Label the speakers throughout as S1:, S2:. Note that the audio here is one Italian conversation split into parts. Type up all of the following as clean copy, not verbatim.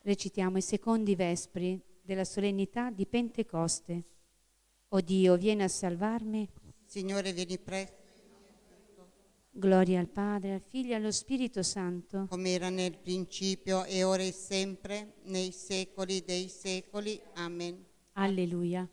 S1: Recitiamo i secondi vespri della solennità di Pentecoste. O Dio, vieni a salvarmi.
S2: Signore, vieni presto.
S1: Gloria al Padre, al Figlio e allo Spirito Santo.
S2: Come era nel principio e ora e sempre, nei secoli dei secoli. Amen.
S1: Alleluia.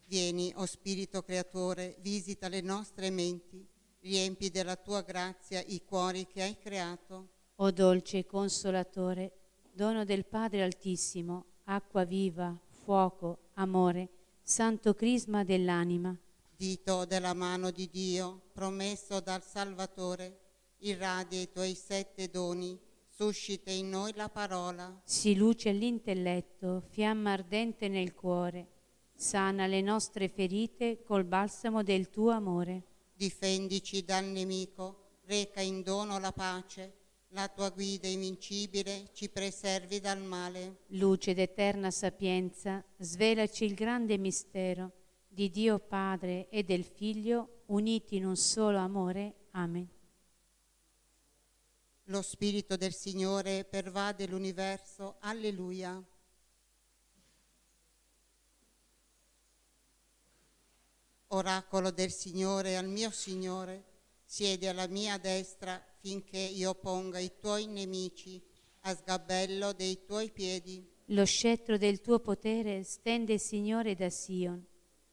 S2: Vieni, o Spirito Creatore, visita le nostre menti, riempi della tua grazia i cuori che hai creato.
S1: O dolce Consolatore, dono del Padre Altissimo, acqua viva, fuoco, amore, santo crisma dell'anima.
S2: Dito della mano di Dio, promesso dal Salvatore, irradia i tuoi 7 doni, suscita in noi la parola.
S1: Si luce l'intelletto, fiamma ardente nel cuore, sana le nostre ferite col balsamo del tuo amore.
S2: Difendici dal nemico, reca in dono la pace, la tua guida invincibile ci preservi dal male.
S1: Luce d'eterna sapienza, svelaci il grande mistero di Dio Padre e del Figlio, uniti in un solo amore. Amen.
S2: Lo Spirito del Signore pervade l'universo. Alleluia. Oracolo del Signore al mio Signore, siedi alla mia destra finché io ponga i tuoi nemici a sgabello dei tuoi piedi.
S1: Lo scettro del tuo potere stende, Signore, da Sion,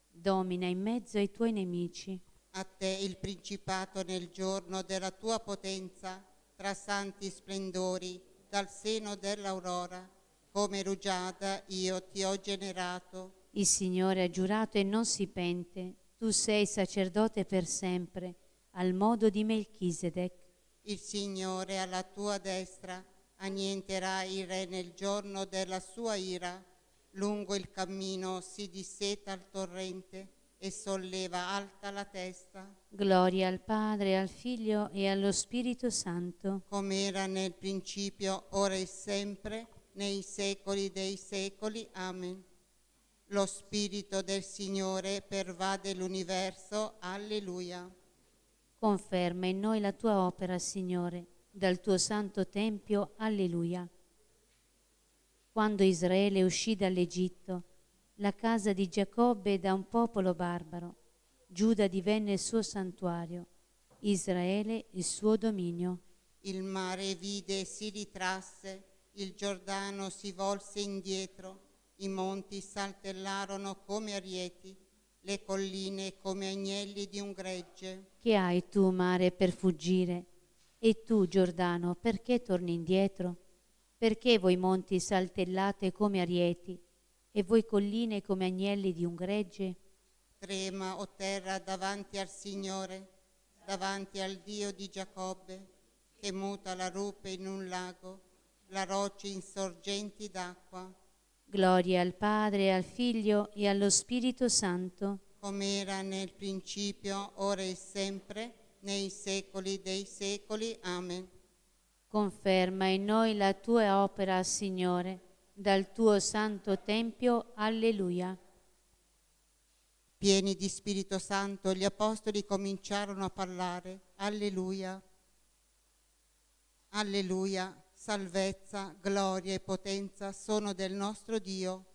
S1: domina in mezzo ai tuoi nemici.
S2: A te il principato nel giorno della tua potenza, tra santi splendori, dal seno dell'aurora, come rugiada io ti ho generato.
S1: Il Signore ha giurato e non si pente, tu sei sacerdote per sempre, al modo di Melchisedec.
S2: Il Signore alla tua destra annienterà il re nel giorno della sua ira. Lungo il cammino si disseta il torrente e solleva alta la testa.
S1: Gloria al Padre, al Figlio e allo Spirito Santo.
S2: Come era nel principio, ora e sempre, nei secoli dei secoli. Amen. Lo Spirito del Signore pervade l'universo. Alleluia.
S1: Conferma in noi la tua opera, Signore, dal tuo santo tempio. Alleluia. Quando Israele uscì dall'Egitto, la casa di Giacobbe da un popolo barbaro, Giuda divenne il suo santuario, Israele il suo dominio.
S2: Il mare vide e si ritrasse, il Giordano si volse indietro, i monti saltellarono come arieti, le colline come agnelli di un gregge.
S1: Che hai tu, mare, per fuggire? E tu, Giordano, perché torni indietro? Perché voi monti saltellate come arieti e voi colline come agnelli di un gregge?
S2: Trema, o terra, davanti al Signore, davanti al Dio di Giacobbe, che muta la rupe in un lago, la roccia in sorgenti d'acqua.
S1: Gloria al Padre, al Figlio e allo Spirito Santo.
S2: Come era nel principio, ora e sempre, nei secoli dei secoli. Amen.
S1: Conferma in noi la tua opera, Signore, dal tuo santo tempio. Alleluia.
S2: Pieni di Spirito Santo, gli apostoli cominciarono a parlare. Alleluia. Alleluia. Salvezza, gloria e potenza sono del nostro Dio.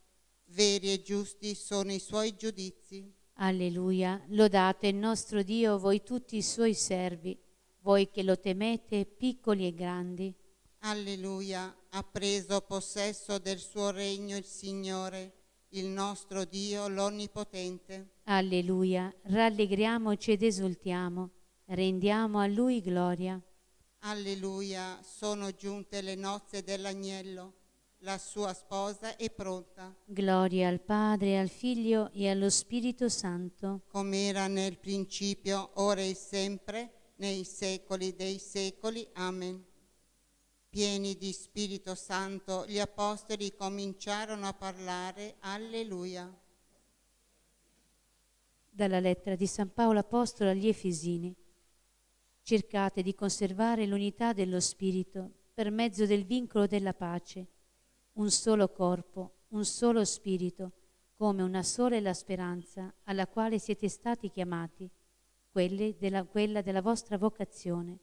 S2: Veri e giusti sono i suoi giudizi.
S1: Alleluia. Lodate il nostro Dio, voi tutti i suoi servi, voi che lo temete, piccoli e grandi.
S2: Alleluia. Ha preso possesso del suo regno il Signore, il nostro Dio l'Onnipotente.
S1: Alleluia. Rallegriamoci ed esultiamo, rendiamo a Lui gloria.
S2: Alleluia, sono giunte le nozze dell'agnello, la sua sposa è pronta.
S1: Gloria al Padre, al Figlio e allo Spirito Santo.
S2: Come era nel principio, ora e sempre, nei secoli dei secoli. Amen. Pieni di Spirito Santo, gli apostoli cominciarono a parlare. Alleluia.
S1: Dalla lettera di San Paolo Apostolo agli Efesini. Cercate di conservare l'unità dello Spirito per mezzo del vincolo della pace. Un solo corpo, un solo Spirito, come una sola è la speranza alla quale siete stati chiamati, quella della vostra vocazione.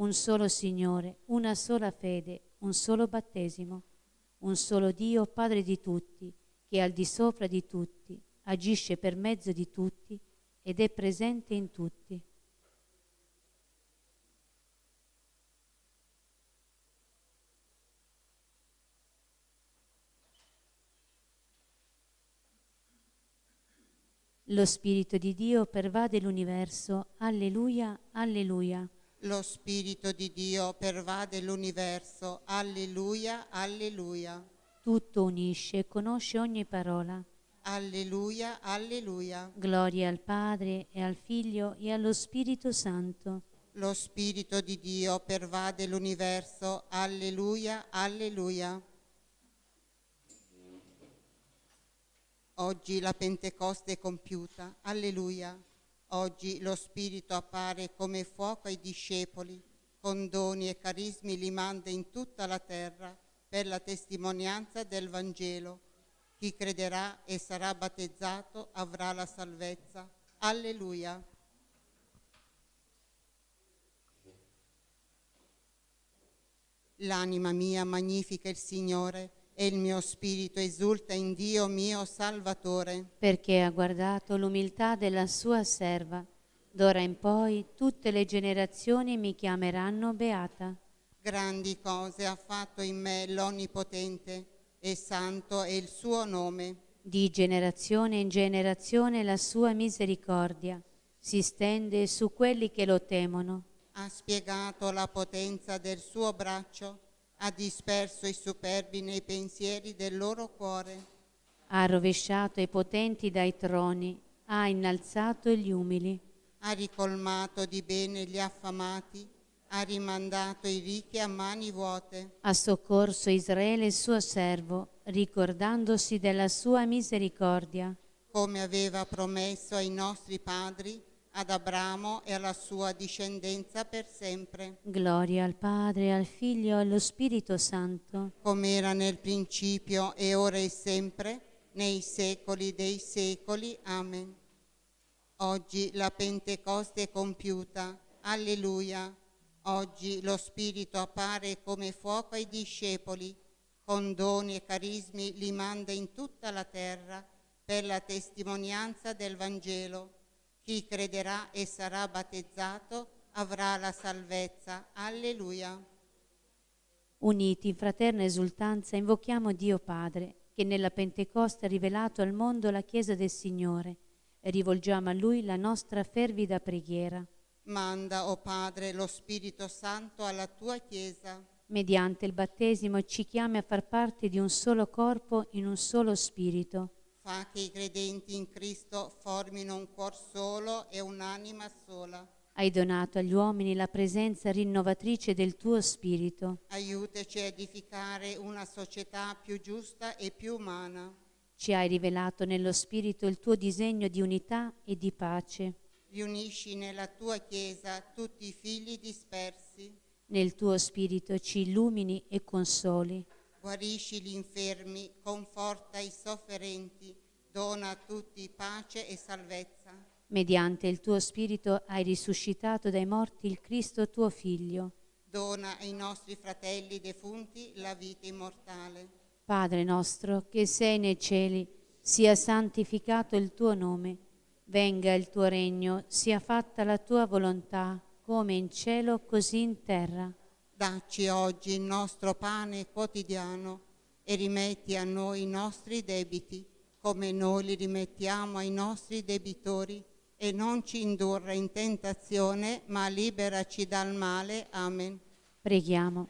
S1: un solo Signore, una sola fede, un solo battesimo, un solo Dio, Padre di tutti, che è al di sopra di tutti, agisce per mezzo di tutti ed è presente in tutti. Lo Spirito di Dio pervade l'universo. Alleluia, alleluia.
S2: Lo Spirito di Dio pervade l'universo. Alleluia, alleluia.
S1: Tutto unisce e conosce ogni parola.
S2: Alleluia, alleluia.
S1: Gloria al Padre e al Figlio e allo Spirito Santo.
S2: Lo Spirito di Dio pervade l'universo. Alleluia, alleluia. Oggi la Pentecoste è compiuta. Alleluia. Oggi lo Spirito appare come fuoco ai discepoli, con doni e carismi li manda in tutta la terra per la testimonianza del Vangelo. Chi crederà e sarà battezzato avrà la salvezza. Alleluia. L'anima mia magnifica il Signore e il mio spirito esulta in Dio mio Salvatore.
S1: Perché ha guardato l'umiltà della sua serva. D'ora in poi tutte le generazioni mi chiameranno beata.
S2: Grandi cose ha fatto in me l'Onnipotente, e santo è il suo nome.
S1: Di generazione in generazione la sua misericordia si stende su quelli che lo temono.
S2: Ha spiegato la potenza del suo braccio, ha disperso i superbi nei pensieri del loro cuore.
S1: Ha rovesciato i potenti dai troni, ha innalzato gli umili.
S2: Ha ricolmato di bene gli affamati, ha rimandato i ricchi a mani vuote.
S1: Ha soccorso Israele suo servo, ricordandosi della sua misericordia.
S2: Come aveva promesso ai nostri padri, ad Abramo e alla sua discendenza per sempre.
S1: Gloria al Padre, al Figlio e allo Spirito Santo.
S2: Come era nel principio e ora e sempre, nei secoli dei secoli. Amen. Oggi la Pentecoste è compiuta. Alleluia. Oggi lo Spirito appare come fuoco ai discepoli, con doni e carismi li manda in tutta la terra per la testimonianza del Vangelo. Chi crederà e sarà battezzato avrà la salvezza. Alleluia.
S1: Uniti in fraterna esultanza invochiamo Dio Padre, che nella Pentecoste ha rivelato al mondo la Chiesa del Signore, e rivolgiamo a Lui la nostra fervida preghiera.
S2: Manda, o Padre, lo Spirito Santo alla tua Chiesa.
S1: Mediante il battesimo ci chiami a far parte di un solo corpo in un solo spirito.
S2: Fa che i credenti in Cristo formino un cuor solo e un'anima sola.
S1: Hai donato agli uomini la presenza rinnovatrice del tuo Spirito.
S2: Aiutaci a edificare una società più giusta e più umana.
S1: Ci hai rivelato nello Spirito il tuo disegno di unità e di pace.
S2: Riunisci nella tua Chiesa tutti i figli dispersi.
S1: Nel tuo Spirito ci illumini e consoli.
S2: Guarisci gli infermi, conforta i sofferenti, dona a tutti pace e salvezza.
S1: Mediante il tuo Spirito hai risuscitato dai morti il Cristo tuo Figlio.
S2: Dona ai nostri fratelli defunti la vita immortale.
S1: Padre nostro, che sei nei cieli, sia santificato il tuo nome. Venga il tuo regno, sia fatta la tua volontà, come in cielo così in terra.
S2: Dacci oggi il nostro pane quotidiano e rimetti a noi i nostri debiti, come noi li rimettiamo ai nostri debitori, e non ci indurre in tentazione, ma liberaci dal male. Amen.
S1: Preghiamo.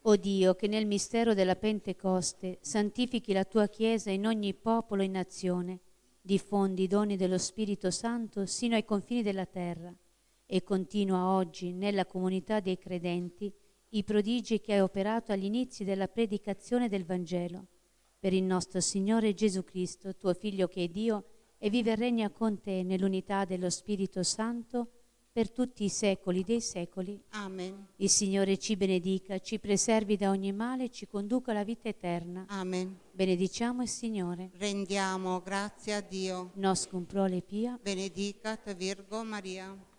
S1: O Dio, che nel mistero della Pentecoste santifichi la tua Chiesa in ogni popolo e nazione, diffondi i doni dello Spirito Santo sino ai confini della terra e continua oggi nella comunità dei credenti i prodigi che hai operato agli inizi della predicazione del Vangelo. Per il nostro Signore Gesù Cristo, tuo Figlio che è Dio, e vive e regna con te nell'unità dello Spirito Santo per tutti i secoli dei secoli.
S2: Amen.
S1: Il Signore ci benedica, ci preservi da ogni male e ci conduca alla vita eterna.
S2: Amen.
S1: Benediciamo il Signore.
S2: Rendiamo grazie a Dio.
S1: Nos cum prole pia.
S2: Benedicat Virgo Maria.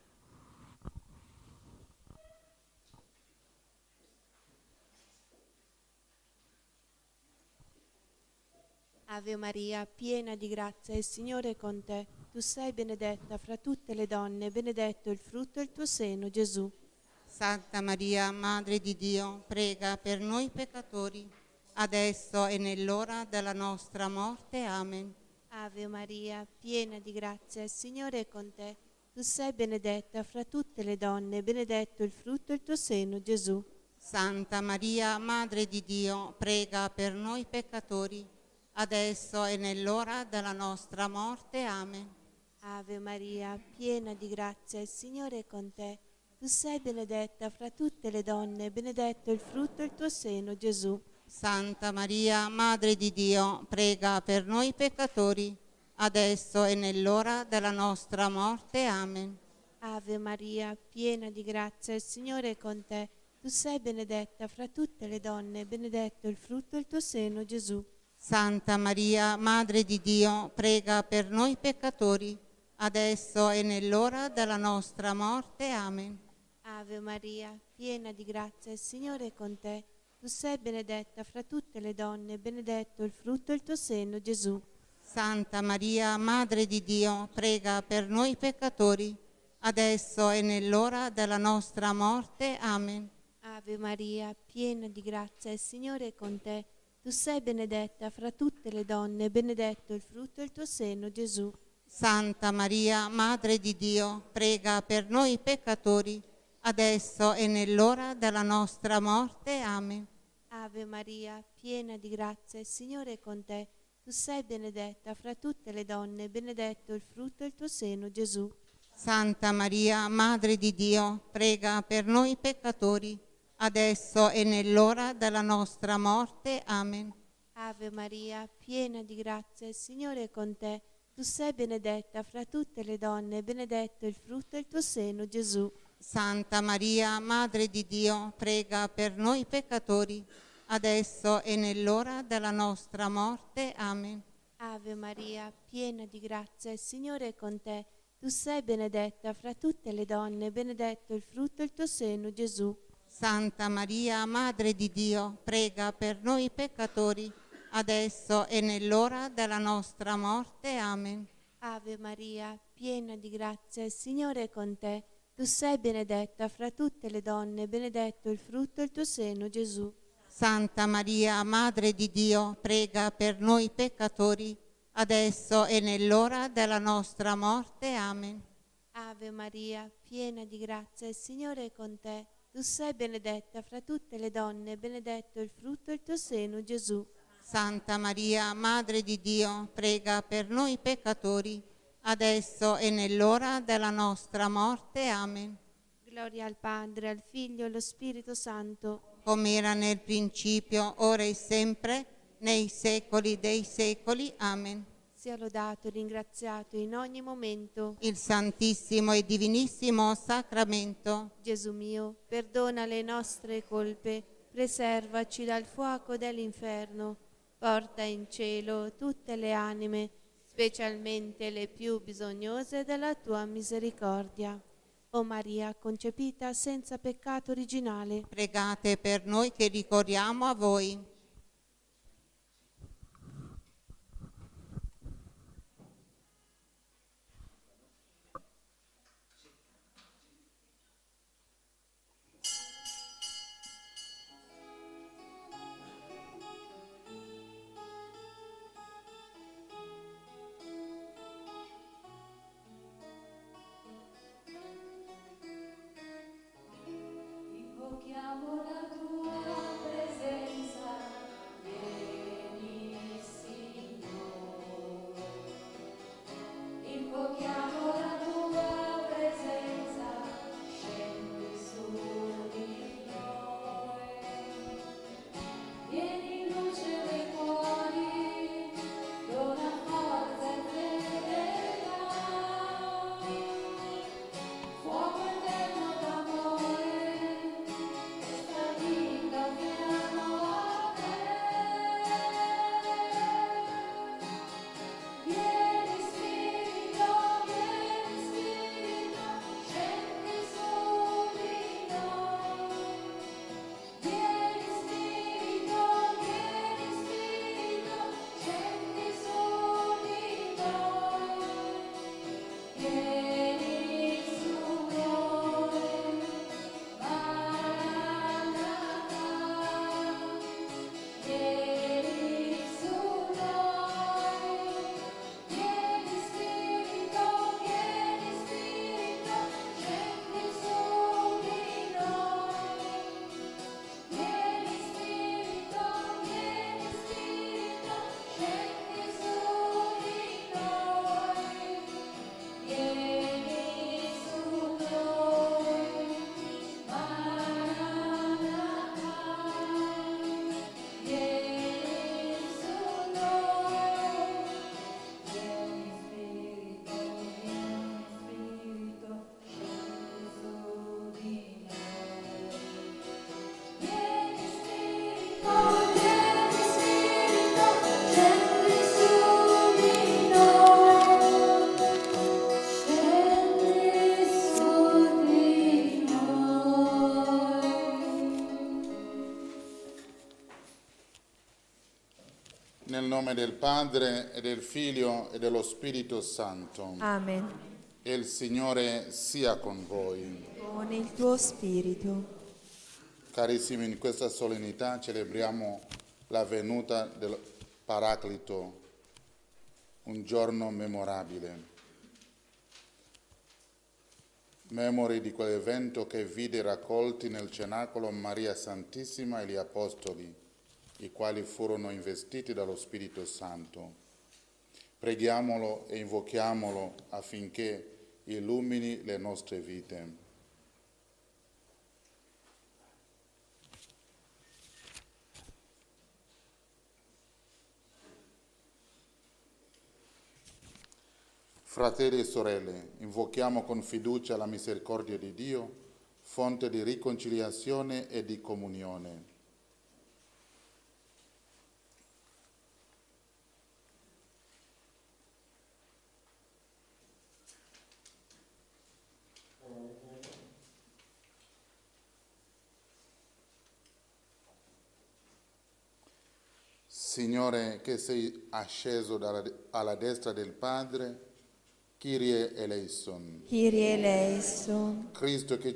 S3: Ave Maria, piena di grazia, il Signore è con te. Tu sei benedetta fra tutte le donne, benedetto il frutto del tuo seno, Gesù.
S2: Santa Maria, Madre di Dio, prega per noi peccatori, adesso e nell'ora della nostra morte. Amen.
S3: Ave Maria, piena di grazia, il Signore è con te. Tu sei benedetta fra tutte le donne, benedetto il frutto del tuo seno, Gesù.
S2: Santa Maria, Madre di Dio, prega per noi peccatori, adesso e nell'ora della nostra morte. Amen.
S3: Ave Maria, piena di grazia, il Signore è con te. Tu sei benedetta fra tutte le donne, benedetto il frutto del tuo seno, Gesù.
S2: Santa Maria, Madre di Dio, prega per noi peccatori, adesso e nell'ora della nostra morte. Amen.
S3: Ave Maria, piena di grazia, il Signore è con te. Tu sei benedetta fra tutte le donne, benedetto il frutto del tuo seno, Gesù.
S2: Santa Maria, Madre di Dio, prega per noi peccatori, adesso e nell'ora della nostra morte. Amen.
S3: Ave Maria, piena di grazia, il Signore è con te. Tu sei benedetta fra tutte le donne, benedetto il frutto del tuo seno, Gesù.
S2: Santa Maria, Madre di Dio, prega per noi peccatori, adesso e nell'ora della nostra morte. Amen.
S3: Ave Maria, piena di grazia, il Signore è con te. Tu sei benedetta fra tutte le donne, benedetto il frutto del tuo seno, Gesù.
S2: Santa Maria, Madre di Dio, prega per noi peccatori, adesso e nell'ora della nostra morte. Amen.
S3: Ave Maria, piena di grazia, il Signore è con te. Tu sei benedetta fra tutte le donne, benedetto il frutto del tuo seno, Gesù.
S2: Santa Maria, Madre di Dio, prega per noi peccatori, adesso e nell'ora della nostra morte. Amen.
S3: Ave Maria, piena di grazia, il Signore è con te. Tu sei benedetta fra tutte le donne, benedetto il frutto del tuo seno, Gesù.
S2: Santa Maria, Madre di Dio, prega per noi peccatori, adesso e nell'ora della nostra morte. Amen.
S3: Ave Maria, piena di grazia, il Signore è con te. Tu sei benedetta fra tutte le donne, benedetto il frutto del tuo seno, Gesù.
S2: Santa Maria, Madre di Dio, prega per noi peccatori, adesso e nell'ora della nostra morte. Amen.
S3: Ave Maria, piena di grazia, il Signore è con te. Tu sei benedetta fra tutte le donne, benedetto il frutto del tuo seno, Gesù.
S2: Santa Maria, Madre di Dio, prega per noi peccatori, adesso e nell'ora della nostra morte. Amen.
S3: Ave Maria, piena di grazia, il Signore è con te. Tu sei benedetta fra tutte le donne, benedetto il frutto del tuo seno, Gesù.
S2: Santa Maria, Madre di Dio, prega per noi peccatori, adesso e nell'ora della nostra morte. Amen.
S3: Gloria al Padre, al Figlio e allo Spirito Santo,
S2: come era nel principio, ora e sempre, nei secoli dei secoli. Amen.
S3: sia lodato e ringraziato in ogni momento.
S2: Il Santissimo e Divinissimo Sacramento,
S3: Gesù mio, perdona le nostre colpe, preservaci dal fuoco dell'inferno, porta in cielo tutte le anime, specialmente le più bisognose della tua misericordia. O Maria, concepita senza peccato originale,
S2: pregate per noi che ricorriamo a voi.
S4: Invochiamo la tua presenza, vieni Signore. Invochiamo la tua presenza, scendi su di noi. Vieni luce dei cuori, dona forza e fedeltà. Fuoco eterno d'amore,
S5: nome del Padre e del Figlio e dello Spirito Santo.
S6: Amen.
S5: E il Signore sia con voi.
S6: Con il tuo spirito.
S5: Carissimi, in questa solennità celebriamo la venuta del Paraclito, un giorno memorabile. Memori di quell'evento che vide raccolti nel cenacolo Maria Santissima e gli Apostoli, i quali furono investiti dallo Spirito Santo. Preghiamolo e invochiamolo affinché illumini le nostre vite. Fratelli e sorelle, invochiamo con fiducia la misericordia di Dio, fonte di riconciliazione e di comunione. Signore, che sei asceso alla destra del Padre, Kyrie eleison.
S6: Kyrie eleison.
S5: Cristo, che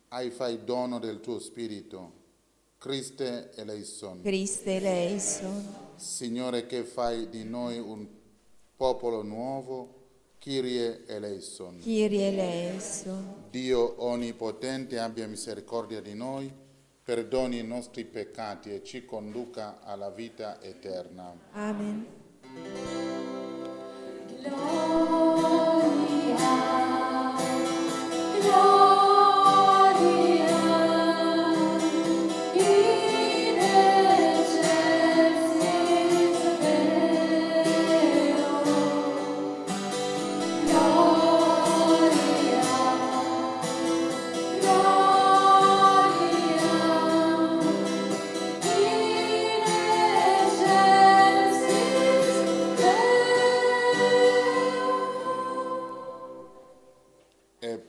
S5: hai fai dono del tuo Spirito, Christe eleison.
S6: Christe eleison.
S5: Signore, che fai di noi un popolo nuovo, Kyrie eleison.
S6: Kyrie eleison.
S5: Dio onnipotente abbia misericordia di noi, perdoni i nostri peccati e ci conduca alla vita eterna.
S6: Amen.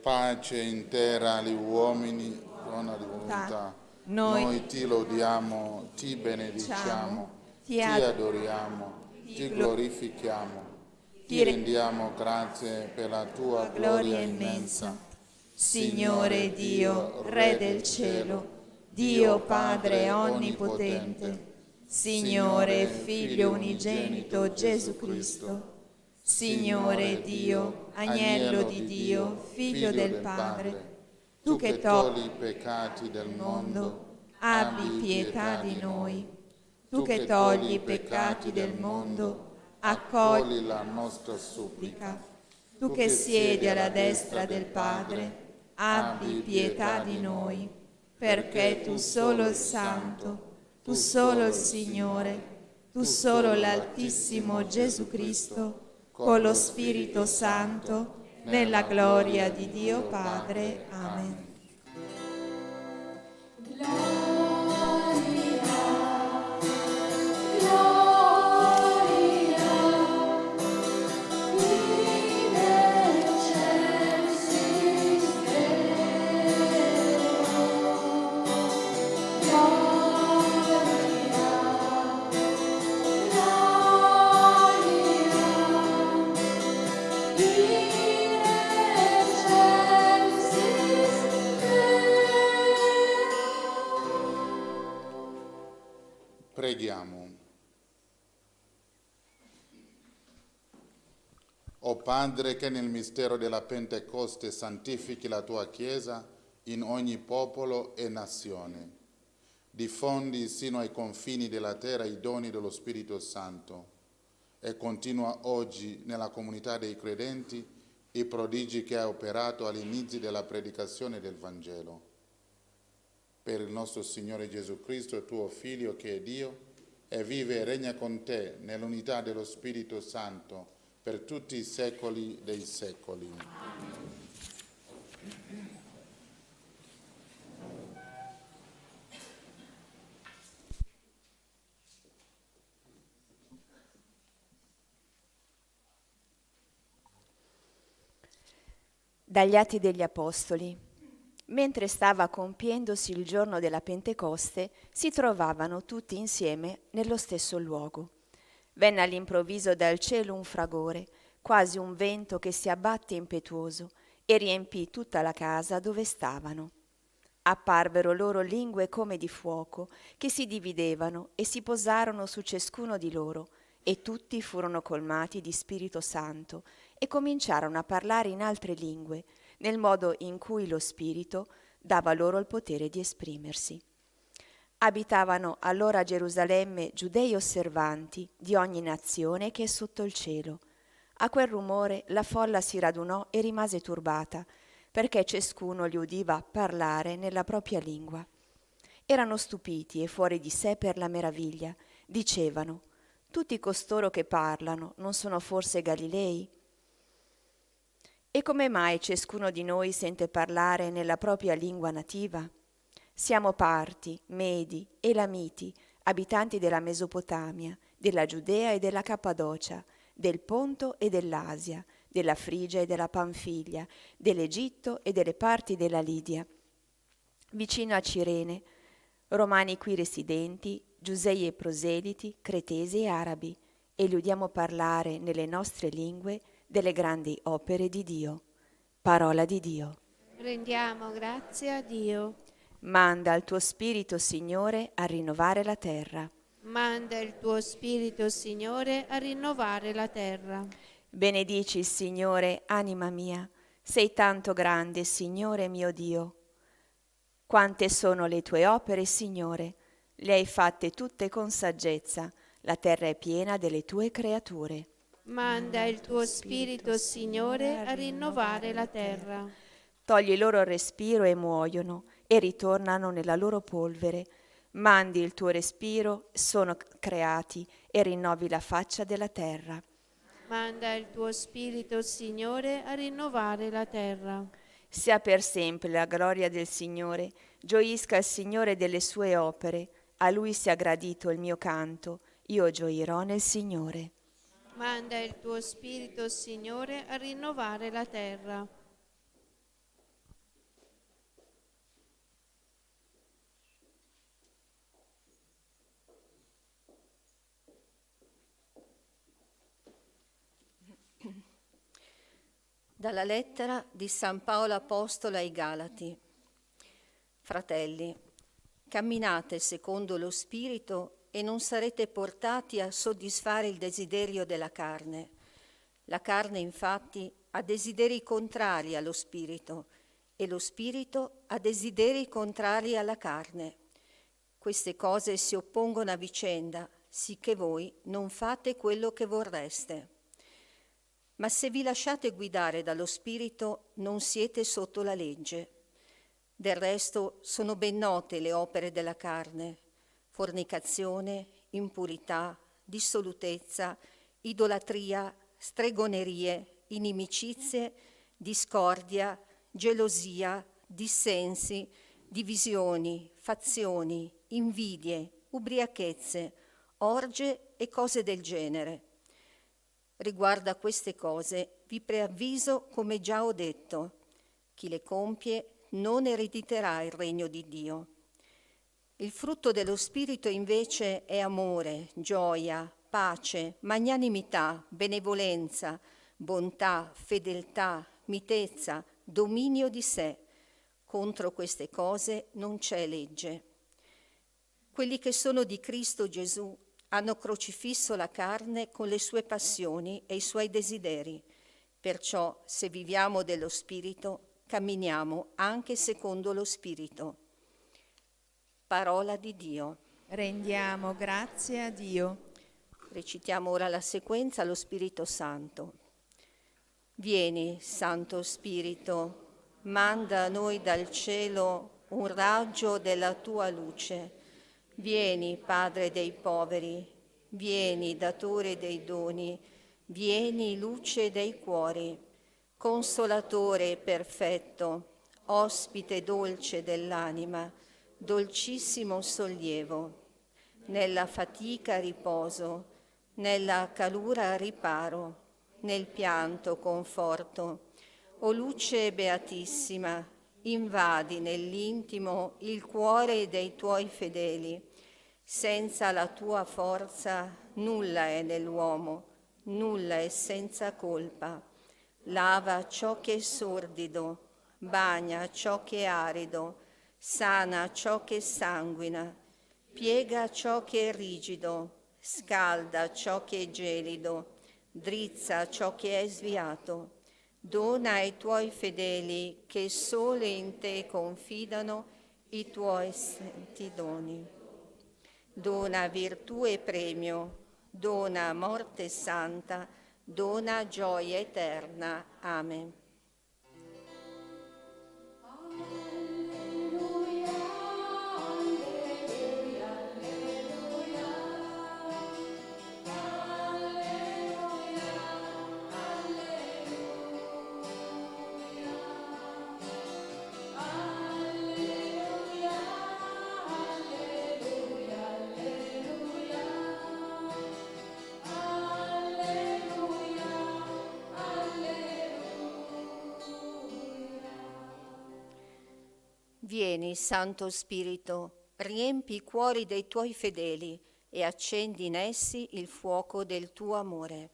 S5: Pace intera agli uomini, buona di volontà. Noi ti lodiamo, ti benediciamo, ti adoriamo, ti glorifichiamo, ti rendiamo grazie per la tua gloria immensa.
S6: Signore Dio, Re del cielo, Dio Padre onnipotente, Signore Figlio unigenito Gesù Cristo, Signore Dio, Agnello di Dio, Figlio del Padre, tu che togli
S5: i peccati del
S6: mondo, abbi pietà di noi. Tu che togli i peccati del mondo, accogli
S5: la nostra supplica.
S6: Tu che siedi alla destra del Padre, abbi pietà di noi, perché tu solo il Santo, tu solo il Signore, tu solo l'Altissimo Gesù Cristo, con lo Spirito Santo, nella gloria di Dio Padre. Amen.
S5: Preghiamo. O Padre, che nel mistero della Pentecoste santifichi la tua Chiesa in ogni popolo e nazione, diffondi sino ai confini della terra i doni dello Spirito Santo e continua oggi nella comunità dei credenti i prodigi che hai operato all'inizio della predicazione del Vangelo. Per il nostro Signore Gesù Cristo, tuo Figlio, che è Dio, e vive e regna con te nell'unità dello Spirito Santo per tutti i secoli dei secoli.
S7: Dagli Atti degli Apostoli. Mentre stava compiendosi il giorno della Pentecoste, si trovavano tutti insieme nello stesso luogo. Venne all'improvviso dal cielo un fragore, quasi un vento che si abbatte impetuoso, e riempì tutta la casa dove stavano. Apparvero loro lingue come di fuoco, che si dividevano e si posarono su ciascuno di loro, e tutti furono colmati di Spirito Santo e cominciarono a parlare in altre lingue, nel modo in cui lo Spirito dava loro il potere di esprimersi. Abitavano allora a Gerusalemme giudei osservanti di ogni nazione che è sotto il cielo. A quel rumore la folla si radunò e rimase turbata, perché ciascuno li udiva parlare nella propria lingua. Erano stupiti e fuori di sé per la meraviglia. Dicevano: tutti costoro che parlano non sono forse Galilei? E come mai ciascuno di noi sente parlare nella propria lingua nativa? Siamo Parti, Medi, Elamiti, abitanti della Mesopotamia, della Giudea e della Cappadocia, del Ponto e dell'Asia, della Frigia e della Panfilia, dell'Egitto e delle parti della Lidia, vicino a Cirene, romani qui residenti, giusei e proseliti, cretesi e arabi, e li udiamo parlare nelle nostre lingue delle grandi opere di Dio. Parola di Dio.
S3: Rendiamo grazie a Dio.
S7: Manda il tuo Spirito, Signore, a rinnovare la terra.
S3: Manda il tuo Spirito, Signore, a rinnovare la terra.
S7: Benedici il Signore, anima mia, sei tanto grande, Signore mio Dio. Quante sono le tue opere, Signore? Le hai fatte tutte con saggezza, la terra è piena delle tue creature.
S3: Manda il tuo Spirito, Signore, a rinnovare la terra.
S7: Togli loro il respiro e muoiono, e ritornano nella loro polvere. Mandi il tuo respiro, sono creati, e rinnovi la faccia della terra.
S3: Manda il tuo Spirito, Signore, a rinnovare la terra.
S7: Sia per sempre la gloria del Signore, gioisca il Signore delle sue opere, a Lui sia gradito il mio canto, io gioirò nel Signore.
S3: Manda il tuo Spirito, Signore, a rinnovare la terra.
S8: Dalla lettera di San Paolo Apostolo ai Galati. Fratelli, camminate secondo lo Spirito e non sarete portati a soddisfare il desiderio della carne. La carne, infatti, ha desideri contrari allo Spirito e lo Spirito ha desideri contrari alla carne. Queste cose si oppongono a vicenda, sicché voi non fate quello che vorreste. Ma se vi lasciate guidare dallo Spirito, non siete sotto la legge. Del resto sono ben note le opere della carne: fornicazione, impurità, dissolutezza, idolatria, stregonerie, inimicizie, discordia, gelosia, dissensi, divisioni, fazioni, invidie, ubriachezze, orge e cose del genere. Riguardo a queste cose vi preavviso, come già ho detto: chi le compie non erediterà il regno di Dio. Il frutto dello Spirito invece è amore, gioia, pace, magnanimità, benevolenza, bontà, fedeltà, mitezza, dominio di sé. Contro queste cose non c'è legge. Quelli che sono di Cristo Gesù hanno crocifisso la carne con le sue passioni e i suoi desideri. Perciò, se viviamo dello Spirito, camminiamo anche secondo lo Spirito. Parola di Dio.
S6: Rendiamo grazie a Dio.
S8: Recitiamo ora la sequenza allo Spirito Santo. Vieni, Santo Spirito, manda a noi dal cielo un raggio della tua luce. Vieni, Padre dei poveri, vieni, datore dei doni, vieni, luce dei cuori, consolatore perfetto, ospite dolce dell'anima, dolcissimo sollievo, nella fatica riposo, nella calura riparo, nel pianto conforto. O luce beatissima, invadi nell'intimo il cuore dei tuoi fedeli. Senza la tua forza nulla è nell'uomo, nulla è senza colpa. Lava ciò che è sordido, bagna ciò che è arido, sana ciò che sanguina, piega ciò che è rigido, scalda ciò che è gelido, drizza ciò che è sviato. Dona ai tuoi fedeli che solo in te confidano i tuoi santi doni. Dona virtù e premio, dona morte santa, dona gioia eterna. Amen. Vieni, Santo Spirito, riempi i cuori dei tuoi fedeli e accendi in essi il fuoco del tuo amore.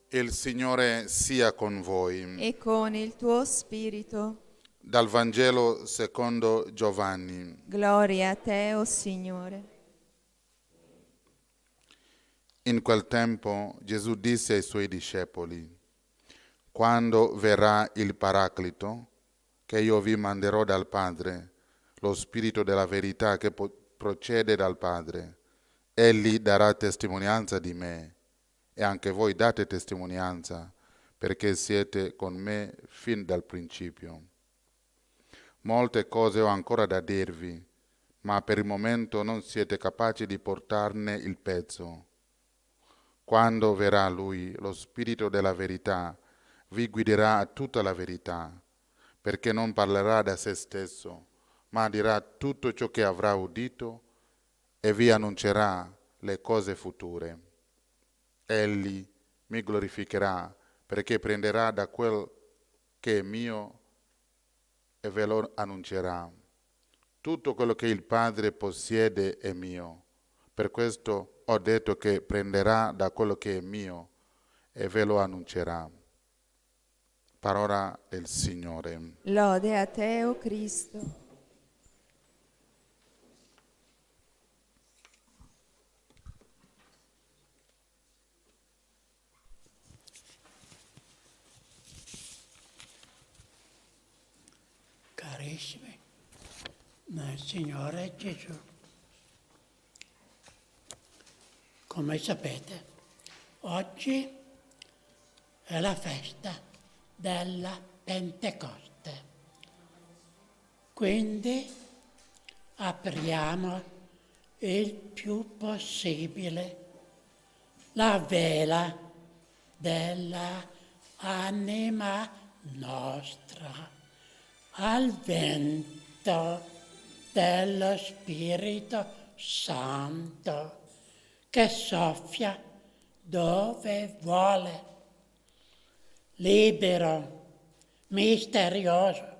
S5: Il Signore sia con voi.
S6: E con il tuo spirito.
S5: Dal Vangelo secondo Giovanni.
S6: Gloria a te, o Signore.
S5: In quel tempo Gesù disse ai suoi discepoli: quando verrà il Paraclito, che io vi manderò dal Padre, lo Spirito della verità che procede dal Padre, egli darà testimonianza di me, e anche voi date testimonianza, perché siete con me fin dal principio. Molte cose ho ancora da dirvi, ma per il momento non siete capaci di portarne il pezzo. Quando verrà Lui, lo Spirito della verità, vi guiderà a tutta la verità, perché non parlerà da se stesso, ma dirà tutto ciò che avrà udito e vi annuncerà le cose future. Egli mi glorificherà, perché prenderà da quel che è mio e ve lo annuncerà. Tutto quello che il Padre possiede è mio. Per questo ho detto che prenderà da quello che è mio e ve lo annuncerà. Parola del Signore.
S6: Lode a te, o Cristo.
S9: Carissimi, nel Signore Gesù. Come sapete, oggi è la festa della Pentecoste. Quindi apriamo il più possibile la vela della anima nostra al vento dello Spirito Santo che soffia dove vuole, libero, misterioso,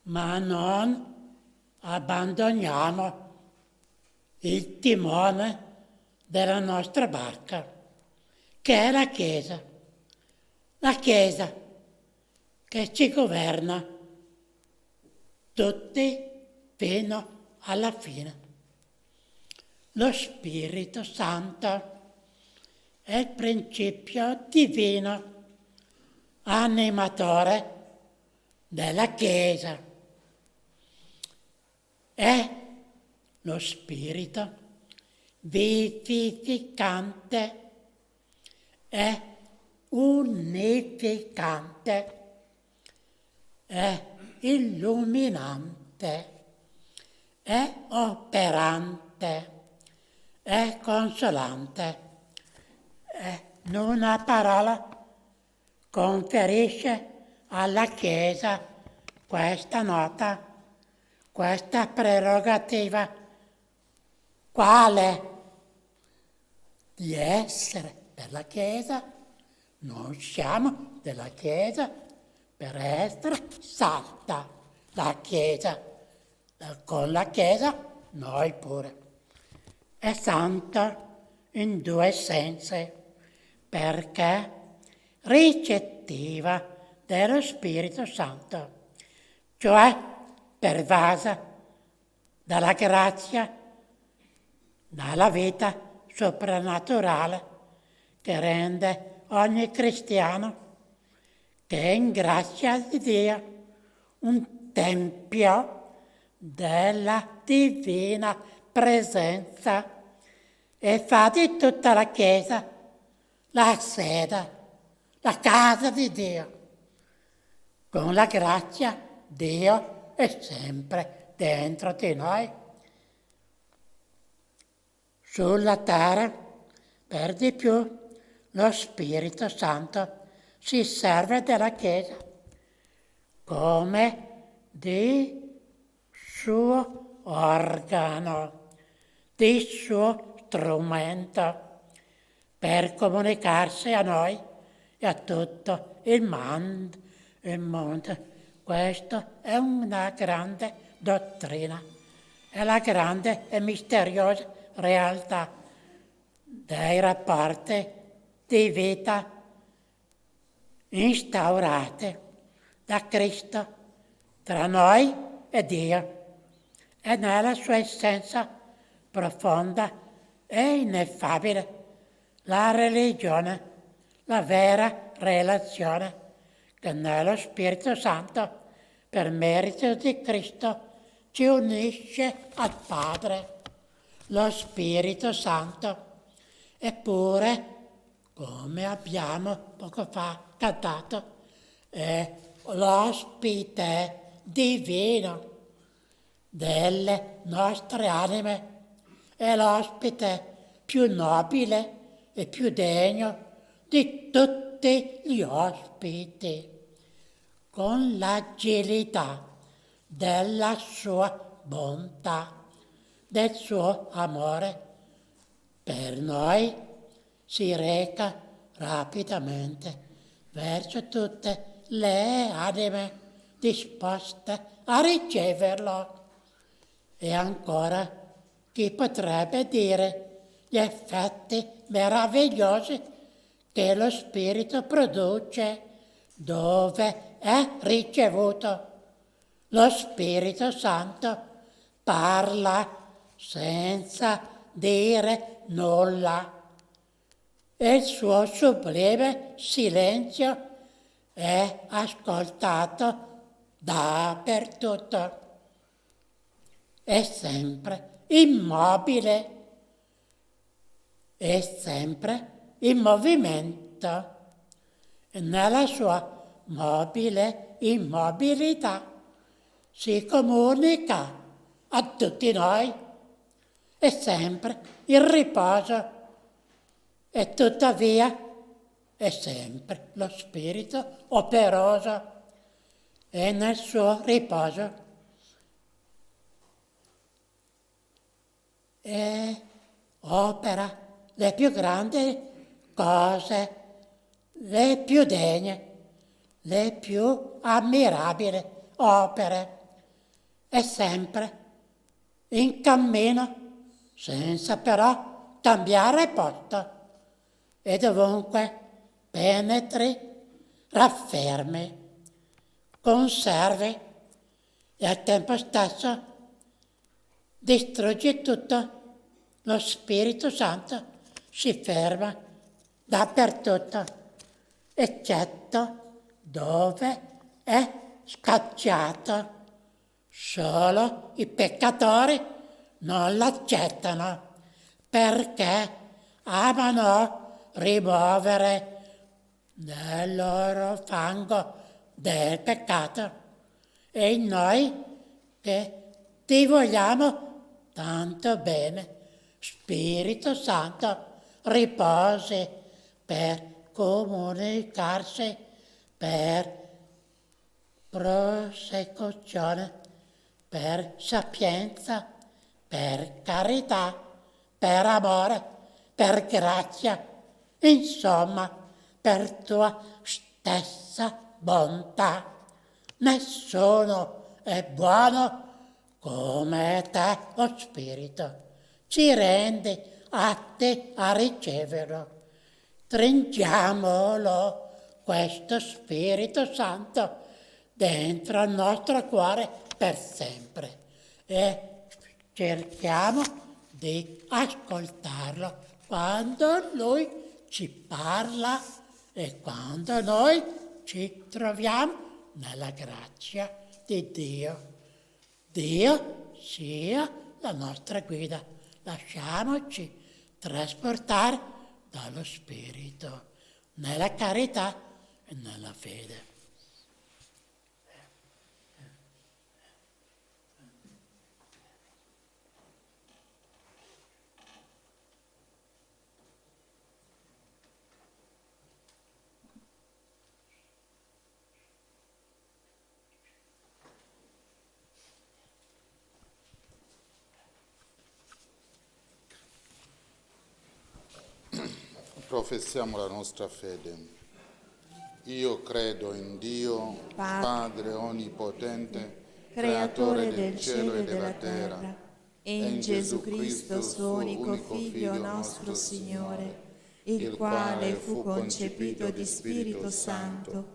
S9: ma non abbandoniamo il timone della nostra barca, che è la Chiesa che ci governa tutti fino alla fine. Lo Spirito Santo è il principio divino, animatore della Chiesa. È lo Spirito vivificante, è unificante, è illuminante, è operante, è consolante. In una parola, conferisce alla Chiesa questa nota, questa prerogativa. Quale? Di essere per la Chiesa. Noi siamo della Chiesa per essere salta la Chiesa. Con la Chiesa noi pure. È santo in due sensi, perché ricettiva dello Spirito Santo, cioè pervasa dalla grazia, dalla vita soprannaturale che rende ogni cristiano che è in grazia di Dio un tempio della divina presenza e fa di tutta la Chiesa la sede, la casa di Dio. Con la grazia Dio è sempre dentro di noi. Sulla terra, per di più, lo Spirito Santo si serve della Chiesa come di suo organo, di suo strumento per comunicarsi a noi e a tutto il mondo. Questa è una grande dottrina, è la grande e misteriosa realtà dei rapporti di vita instaurati da Cristo tra noi e Dio, e nella sua essenza profonda e ineffabile la religione, la vera relazione che nello Spirito Santo, per merito di Cristo, ci unisce al Padre. Lo Spirito Santo, eppure, come abbiamo poco fa cantato, è l'ospite divino delle nostre anime, è l'ospite più nobile e più degno di tutti gli ospiti, con l'agilità della sua bontà, del suo amore per noi, si reca rapidamente verso tutte le anime disposte a riceverlo. E ancora, chi potrebbe dire gli effetti meravigliosi che lo Spirito produce dove è ricevuto? Lo Spirito Santo parla senza dire nulla e il suo sublime silenzio è ascoltato dappertutto. È sempre immobile, è sempre in movimento e nella sua mobile immobilità si comunica a tutti noi, è sempre in riposo e tuttavia è sempre lo Spirito operoso e nel suo riposo e opera le più grandi cose, le più degne, le più ammirabili opere. È sempre in cammino, senza però cambiare posto, e dovunque penetri, raffermi, conservi e al tempo stesso distruggi tutto. Lo Spirito Santo si ferma dappertutto, eccetto dove è scacciato. Solo i peccatori non l'accettano perché amano rimuovere nel loro fango del peccato. E noi che ti vogliamo tanto bene. Spirito Santo, riposi per comunicarsi, per prosecuzione, per sapienza, per carità, per amore, per grazia, insomma, per tua stessa bontà. Nessuno è buono come te, o Spirito. Ci rendi atti a riceverlo. Stringiamolo, questo Spirito Santo, dentro il nostro cuore per sempre e cerchiamo di ascoltarlo quando Lui ci parla e quando noi ci troviamo nella grazia di Dio. Dio sia la nostra guida. Lasciamoci trasportare dallo Spirito, nella carità e nella fede.
S5: Professiamo la nostra fede. Io credo in Dio, Padre Onnipotente,
S6: Creatore del cielo e della terra, e in Gesù Cristo, suo unico Figlio nostro Signore, il quale fu concepito di Spirito Santo,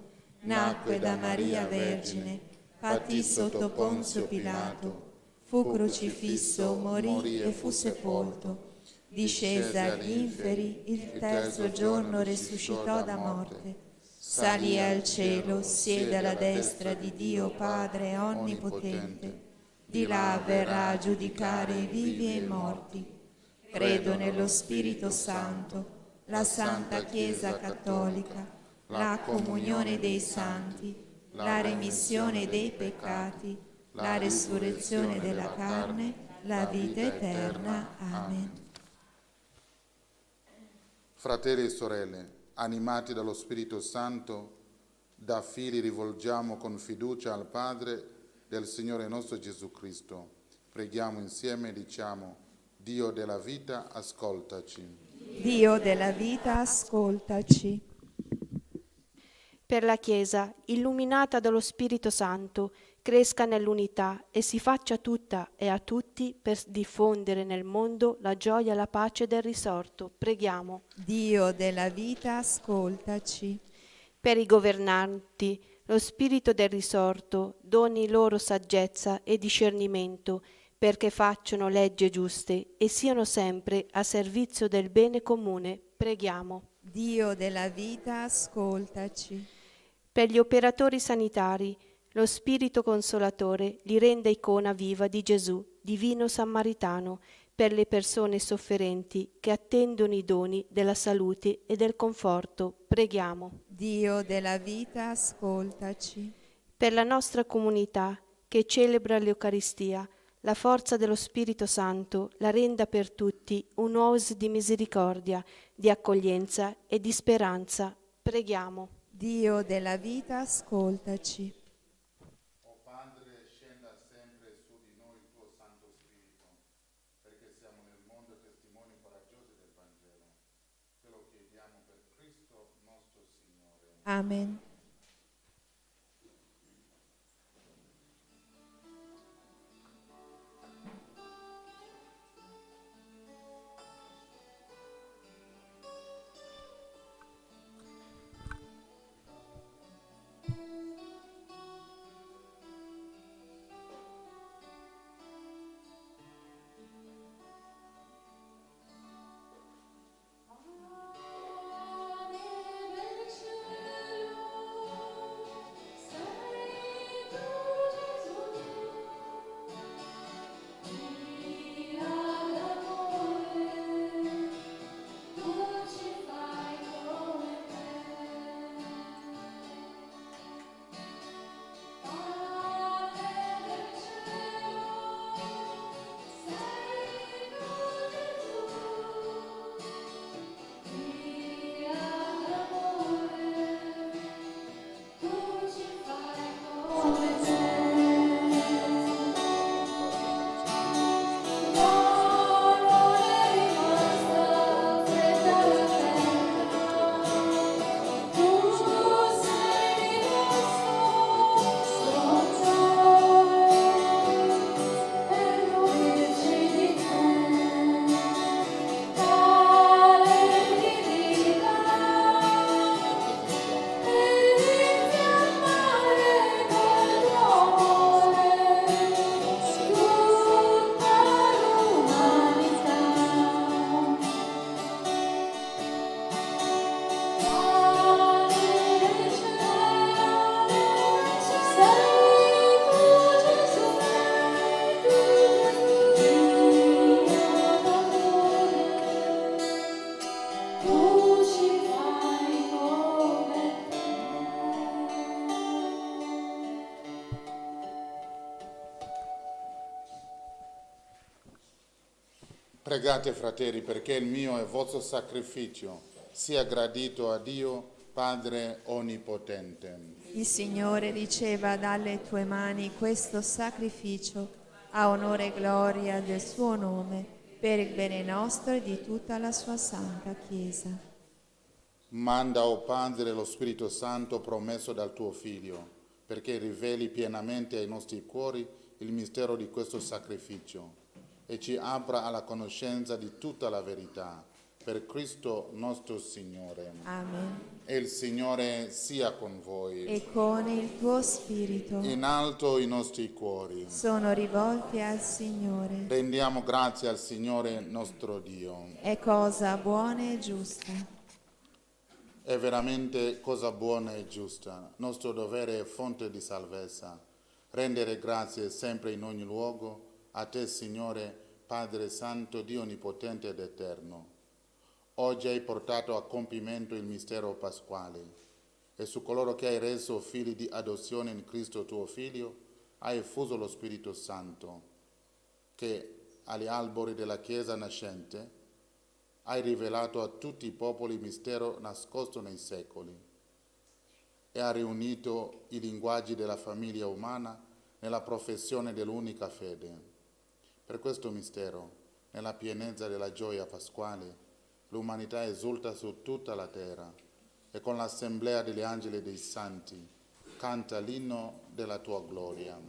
S6: nacque da Maria Vergine, patì sotto Ponzio Pilato, fu crocifisso, morì e fu sepolto, discese agli inferi, il terzo giorno risuscitò da morte, salì al cielo, siede alla destra di Dio Padre Onnipotente, di là verrà a giudicare i vivi e i morti. Credo nello Spirito Santo, la Santa Chiesa Cattolica, la comunione dei santi, la remissione dei peccati, la risurrezione della carne, la vita eterna. Amen.
S5: Fratelli e sorelle, animati dallo Spirito Santo, da figli rivolgiamo con fiducia al Padre del Signore nostro Gesù Cristo. Preghiamo insieme e diciamo: Dio della vita, ascoltaci.
S6: Dio della vita, ascoltaci.
S3: Per la Chiesa, illuminata dallo Spirito Santo, cresca nell'unità e si faccia tutta e a tutti per diffondere nel mondo la gioia e la pace del risorto. Preghiamo.
S6: Dio della vita, ascoltaci.
S3: Per i governanti, lo Spirito del risorto doni loro saggezza e discernimento perché facciano leggi giuste e siano sempre a servizio del bene comune. Preghiamo.
S6: Dio della vita, ascoltaci.
S3: Per gli operatori sanitari, lo Spirito Consolatore li renda icona viva di Gesù, divino Sammaritano, per le persone sofferenti che attendono i doni della salute e del conforto. Preghiamo.
S6: Dio della vita, ascoltaci.
S3: Per la nostra comunità che celebra l'Eucaristia, la forza dello Spirito Santo la renda per tutti un'oasi di misericordia, di accoglienza e di speranza. Preghiamo.
S6: Dio della vita, ascoltaci.
S5: O Padre, scenda sempre su di noi il tuo Santo Spirito, perché siamo nel mondo testimoni coraggiosi del Vangelo. Te lo chiediamo per Cristo nostro Signore.
S6: Amen.
S4: Ave del cielo,
S5: Pregate, fratelli, perché il mio e il vostro sacrificio sia gradito a Dio, Padre Onnipotente.
S6: Il Signore riceva dalle tue mani questo sacrificio a onore e gloria del suo nome, per il bene nostro e di tutta la sua santa Chiesa.
S5: Manda, o Padre, lo Spirito Santo promesso dal tuo Figlio, perché riveli pienamente ai nostri cuori il mistero di questo sacrificio e ci apra alla conoscenza di tutta la verità. Per Cristo nostro Signore.
S6: Amen.
S5: E il Signore sia con voi.
S6: E con il tuo spirito
S5: In alto i nostri cuori.
S6: sono rivolti al Signore.
S5: Rendiamo grazie al Signore nostro Dio.
S6: È cosa buona e giusta.
S5: È veramente cosa buona e giusta. Nostro dovere e fonte di salvezza. Rendere grazie sempre in ogni luogo a te, Signore, Padre Santo, Dio Onnipotente ed Eterno. Oggi hai portato a compimento il mistero pasquale e su coloro che hai reso figli di adozione in Cristo tuo Figlio hai effuso lo Spirito Santo, che agli albori della Chiesa nascente hai rivelato a tutti i popoli il mistero nascosto nei secoli e ha riunito i linguaggi della famiglia umana nella professione dell'unica fede. Per questo mistero, nella pienezza della gioia pasquale, l'umanità esulta su tutta la terra e con l'assemblea degli angeli e dei santi canta l'inno della tua gloria.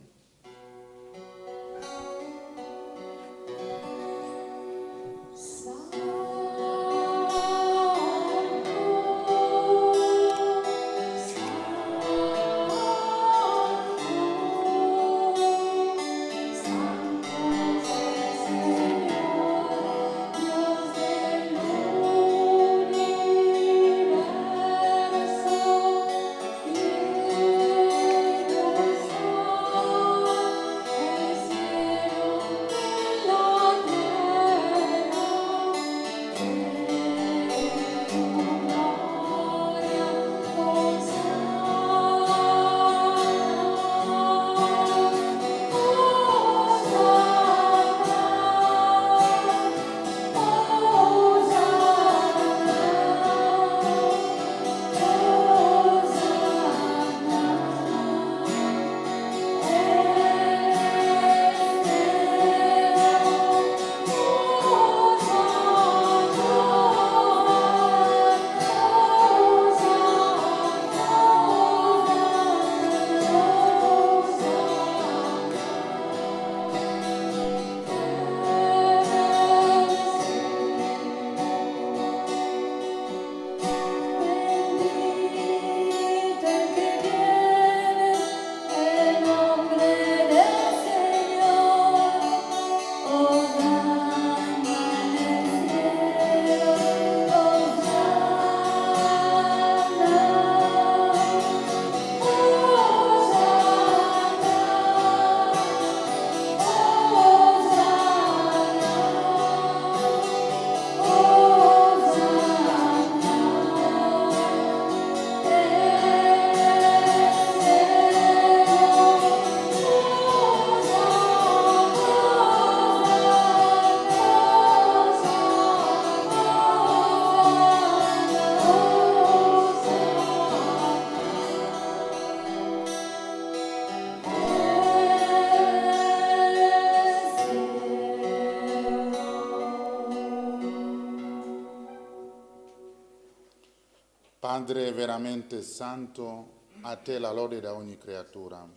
S5: Padre veramente santo, a te la lode da ogni creatura.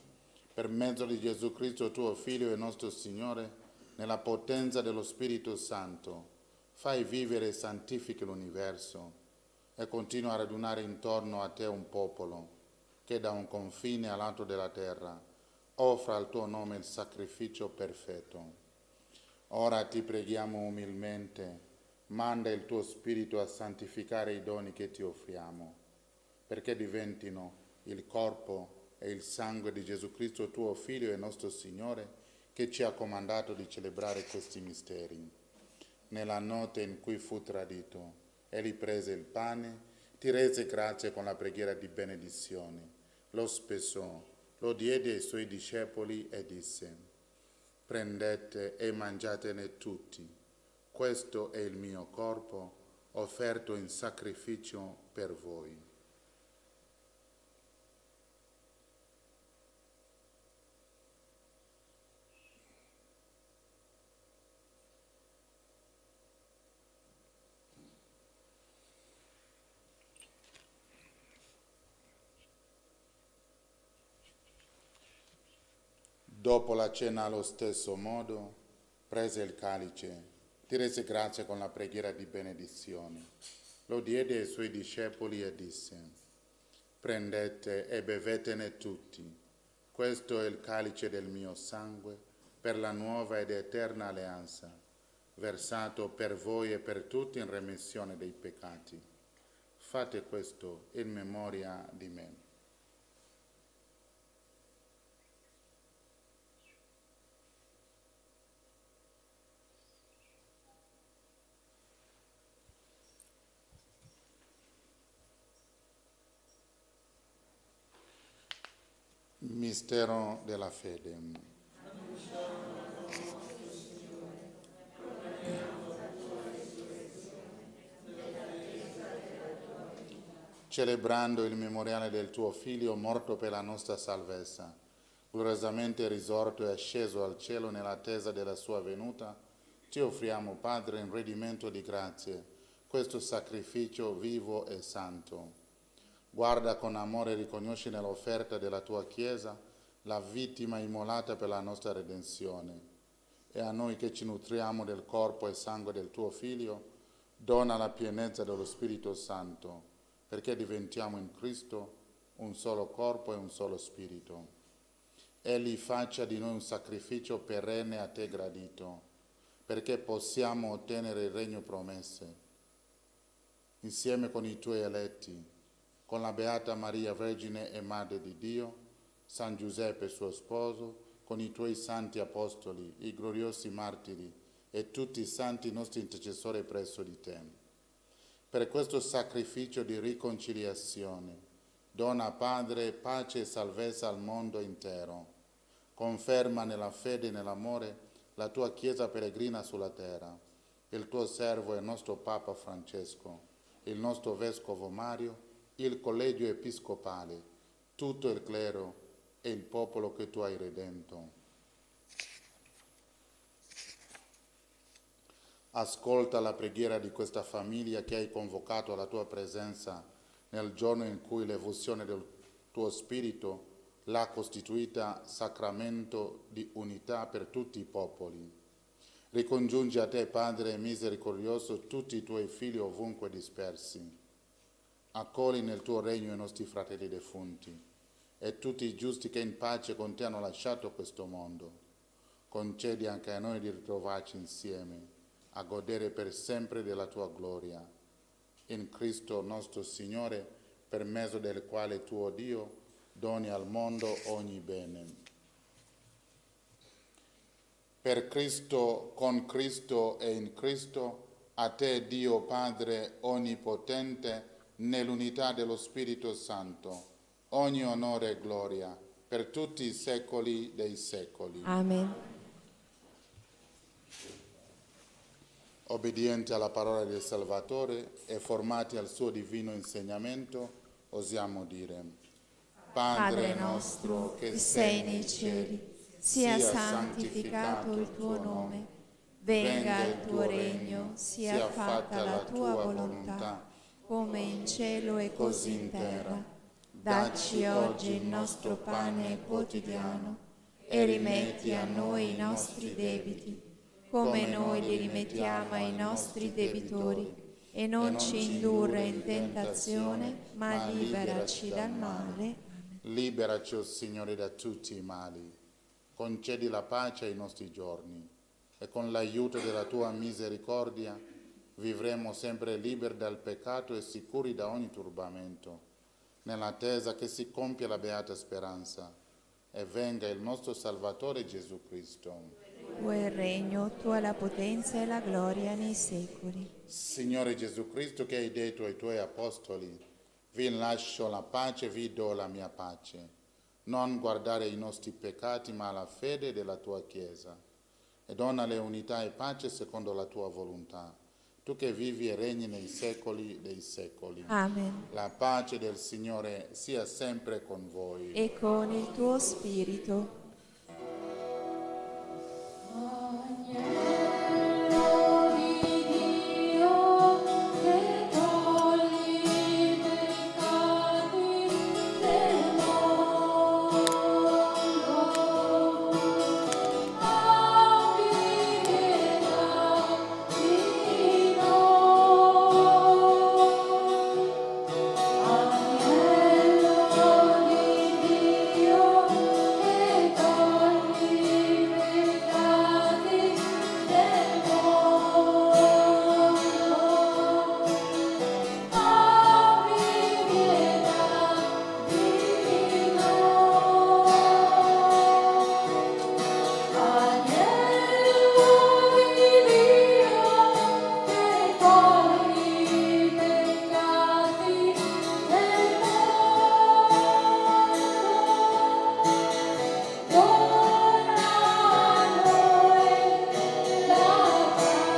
S5: Per mezzo di Gesù Cristo, tuo Figlio e nostro Signore, nella potenza dello Spirito Santo, fai vivere e santifichi l'universo e continua a radunare intorno a te un popolo che da un confine all'altro della terra offra al tuo nome il sacrificio perfetto. Ora ti preghiamo umilmente, manda il tuo Spirito a santificare i doni che ti offriamo, perché diventino il corpo e il sangue di Gesù Cristo, tuo Figlio e nostro Signore, che ci ha comandato di celebrare questi misteri. Nella notte in cui fu tradito, egli prese il pane, ti rese grazie con la preghiera di benedizione, lo spessò, lo diede ai suoi discepoli e disse: prendete e mangiatene tutti. Questo è il mio corpo, offerto in sacrificio per voi. Dopo la cena allo stesso modo, prese il calice, ti rese grazie con la preghiera di benedizione. Lo diede ai suoi discepoli e disse: prendete e bevetene tutti. Questo è il calice del mio sangue per la nuova ed eterna alleanza, versato per voi e per tutti in remissione dei peccati. Fate questo in memoria di me. Mistero della fede. Celebrando il memoriale del tuo Figlio morto per la nostra salvezza, gloriosamente risorto e asceso al cielo nell'attesa della sua venuta, ti offriamo, Padre, in redimento di grazie, questo sacrificio vivo e santo. Guarda con amore e riconosci nell'offerta della tua Chiesa la vittima immolata per la nostra redenzione. E a noi che ci nutriamo del corpo e sangue del tuo Figlio, dona la pienezza dello Spirito Santo, perché diventiamo in Cristo un solo corpo e un solo Spirito. Egli faccia di noi un sacrificio perenne a te gradito, perché possiamo ottenere il regno promesse, insieme con i tuoi eletti, con la Beata Maria Vergine e Madre di Dio, San Giuseppe suo sposo, con i tuoi santi apostoli, i gloriosi martiri e tutti i santi nostri intercessori presso di te. Per questo sacrificio di riconciliazione, dona, Padre, pace e salvezza al mondo intero. Conferma nella fede e nell'amore la tua Chiesa peregrina sulla terra, il tuo servo e il nostro Papa Francesco, il nostro Vescovo Mario, il collegio episcopale, tutto il clero e il popolo che tu hai redento. Ascolta la preghiera di questa famiglia che hai convocato alla tua presenza nel giorno in cui l'effusione del tuo Spirito l'ha costituita sacramento di unità per tutti i popoli. Ricongiungi a te, Padre misericordioso, tutti i tuoi figli ovunque dispersi. Accogli nel tuo regno i nostri fratelli defunti e tutti i giusti che in pace con te hanno lasciato questo mondo. Concedi anche a noi di ritrovarci insieme, a godere per sempre della tua gloria. In Cristo nostro Signore, per mezzo del quale tuo Dio doni al mondo ogni bene. Per Cristo, con Cristo e in Cristo, a te Dio Padre Onnipotente, nell'unità dello Spirito Santo, ogni onore e gloria per tutti i secoli dei secoli.
S6: Amen.
S5: Obbedienti alla parola del Salvatore e formati al suo divino insegnamento, osiamo dire:
S6: Padre nostro che sei nei cieli, sia santificato il tuo nome, venga il tuo regno, sia fatta la tua volontà, come in cielo e così in terra. Dacci oggi il nostro pane quotidiano e rimetti a noi i nostri debiti, come noi li rimettiamo ai nostri debitori, e non ci indurre in tentazione, ma liberaci dal male.
S5: Liberaci, o Signore, da tutti i mali. Concedi la pace ai nostri giorni e con l'aiuto della tua misericordia vivremo sempre liberi dal peccato e sicuri da ogni turbamento, nell'attesa che si compia la beata speranza e venga il nostro Salvatore Gesù Cristo.
S6: Tuo è il regno, tua è la potenza e la gloria nei secoli.
S5: Signore Gesù Cristo, che hai detto ai tuoi apostoli: vi lascio la pace, vi do la mia pace. Non guardare i nostri peccati, ma la fede della tua Chiesa. e donale unità e pace secondo la tua volontà. Tu che vivi e regni nei secoli dei secoli.
S6: Amen.
S5: La pace del Signore sia sempre con voi.
S6: E con il tuo spirito.
S4: Agnello di Dio che togli i peccati del mondo, abbi pietà di noi. Agnello di Dio che togli i peccati del mondo, abbi pietà di noi. Agnello di Dio che togli i peccati del mondo, dona a noi la pace.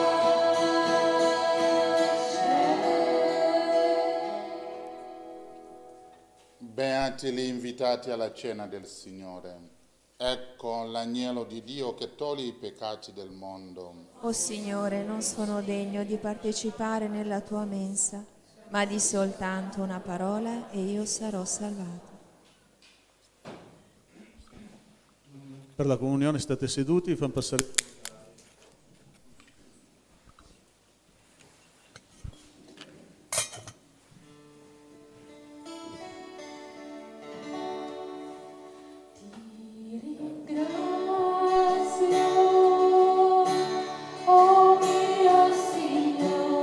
S5: Beati gli invitati alla cena del Signore. Ecco l'agnello di Dio che toglie i peccati del mondo.
S6: O Signore, non sono degno di partecipare nella tua mensa, ma di soltanto una parola e io sarò salvato.
S10: Per la comunione state seduti, fan passare.
S4: Ringrazio, oh mio Signore,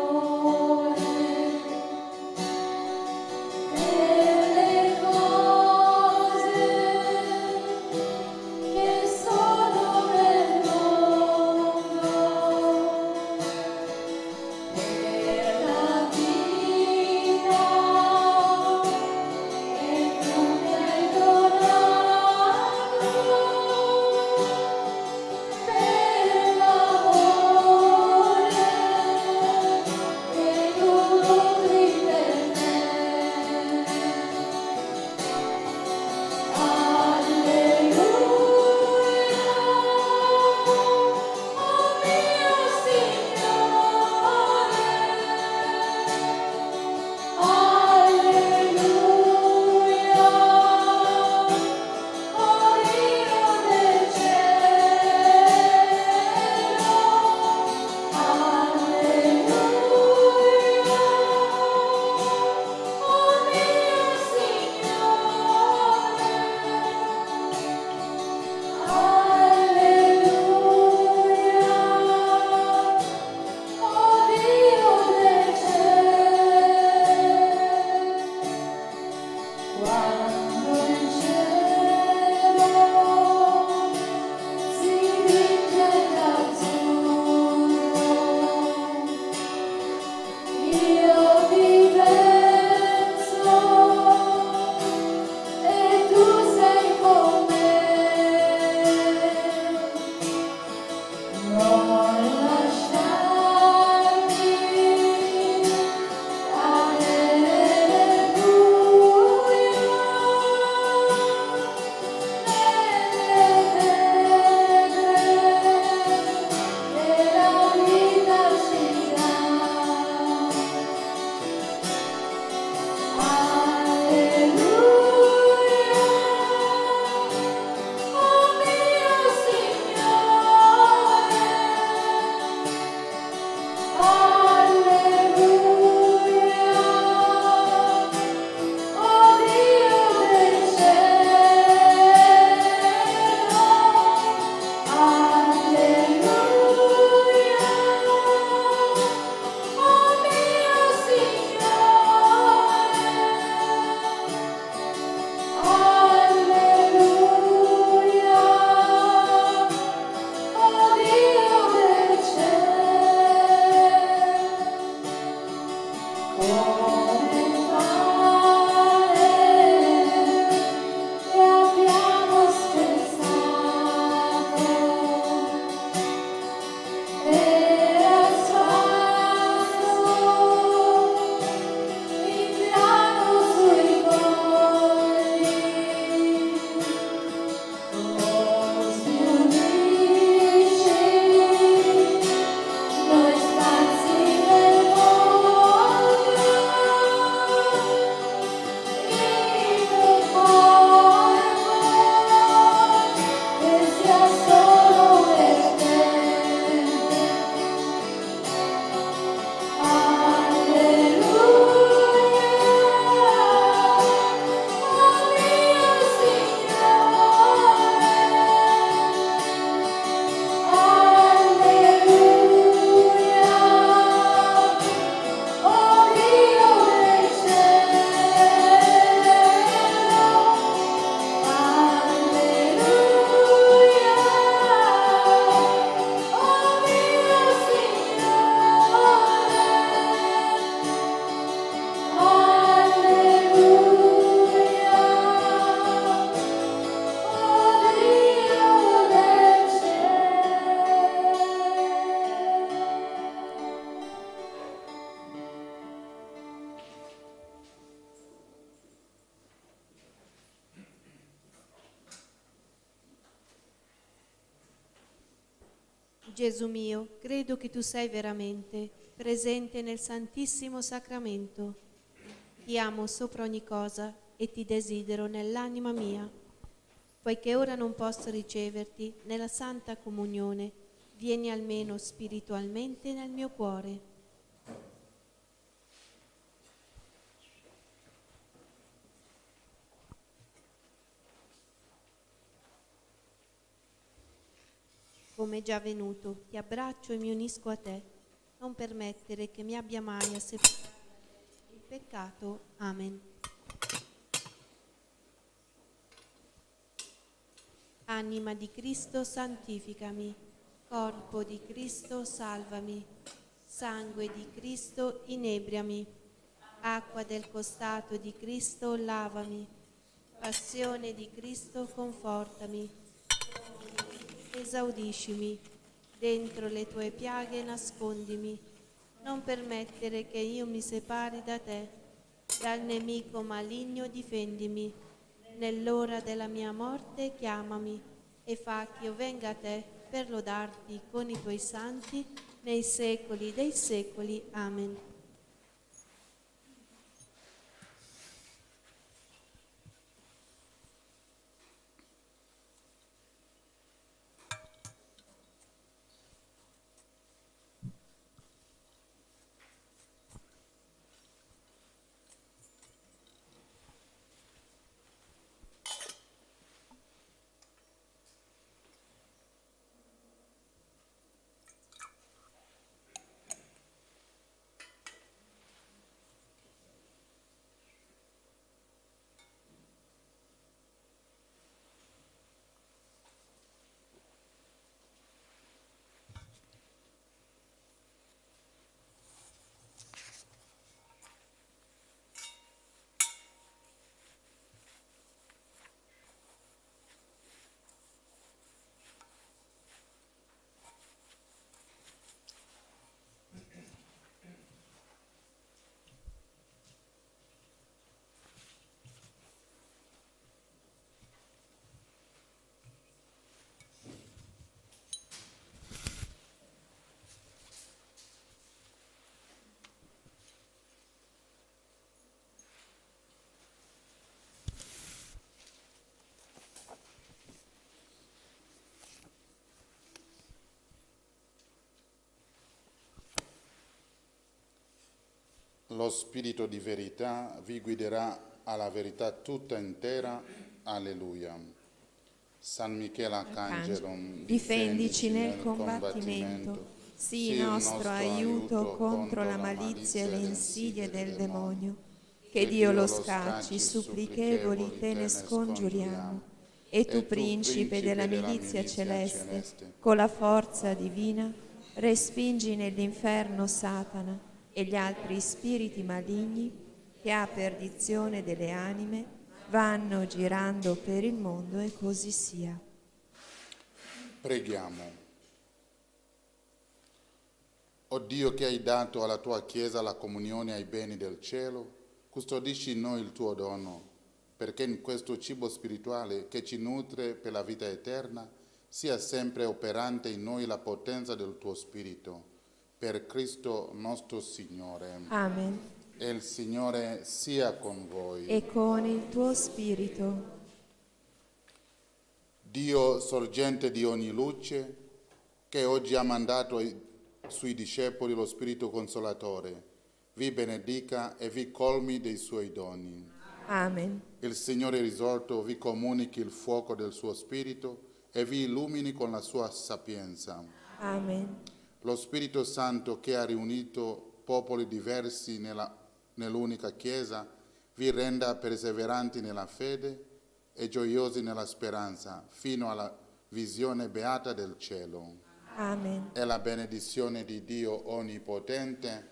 S4: per le cose che sono nel mondo, per la vita che tu mi hai donato, per l'amore che tu nutri per me. Alleluia, oh mio Signore. Alleluia, oh Dio del cielo. Alleluia, oh mio Signore. Alleluia, oh Dio del cielo. Quando il cielo si vince d'azzurro, io ti penso e tu sei con me. Non lasciarmi cadere nel buio,
S3: Gesù mio, credo che tu sei veramente presente nel Santissimo Sacramento. Ti amo sopra ogni cosa e ti desidero nell'anima mia. Poiché ora non posso riceverti nella Santa Comunione, vieni almeno spiritualmente nel mio cuore. Come già venuto, ti abbraccio e mi unisco a te. Non permettere che mi abbia mai a separare il peccato. Amen. Anima di Cristo, santificami. Corpo di Cristo, salvami. Sangue di Cristo, inebriami. Acqua del costato di Cristo, lavami. Passione di Cristo, confortami. Esaudiscimi, dentro le tue piaghe nascondimi, non permettere che io mi separi da te, dal nemico maligno difendimi, nell'ora della mia morte chiamami e fa che io venga a te per lodarti con i tuoi santi nei secoli dei secoli. Amen.
S5: Lo Spirito di verità vi guiderà alla verità tutta intera. Alleluia. San Michele Arcangelo,
S6: difendici nel combattimento, sii nostro aiuto contro la malizia e le insidie del demonio. Che Dio lo scacci, supplichevoli te ne scongiuriamo. E tu, principe della milizia celeste, con la forza divina, respingi nell'inferno Satana e gli altri spiriti maligni che a perdizione delle anime vanno girando per il mondo, e così sia.
S5: Preghiamo. O Dio, che hai dato alla tua Chiesa la comunione ai beni del cielo, custodisci in noi il tuo dono, perché in questo cibo spirituale che ci nutre per la vita eterna sia sempre operante in noi la potenza del tuo Spirito. Per Cristo nostro Signore.
S6: Amen.
S5: E il Signore sia con voi.
S6: E con il tuo spirito.
S5: Dio, sorgente di ogni luce, che oggi ha mandato ai suoi discepoli lo Spirito Consolatore, vi benedica e vi colmi dei suoi doni.
S6: Amen.
S5: Il Signore risorto vi comunichi il fuoco del suo Spirito e vi illumini con la sua sapienza.
S6: Amen.
S5: Lo Spirito Santo, che ha riunito popoli diversi nell'unica Chiesa, vi renda perseveranti nella fede e gioiosi nella speranza, fino alla visione beata del cielo.
S6: Amen.
S5: E la benedizione di Dio Onnipotente,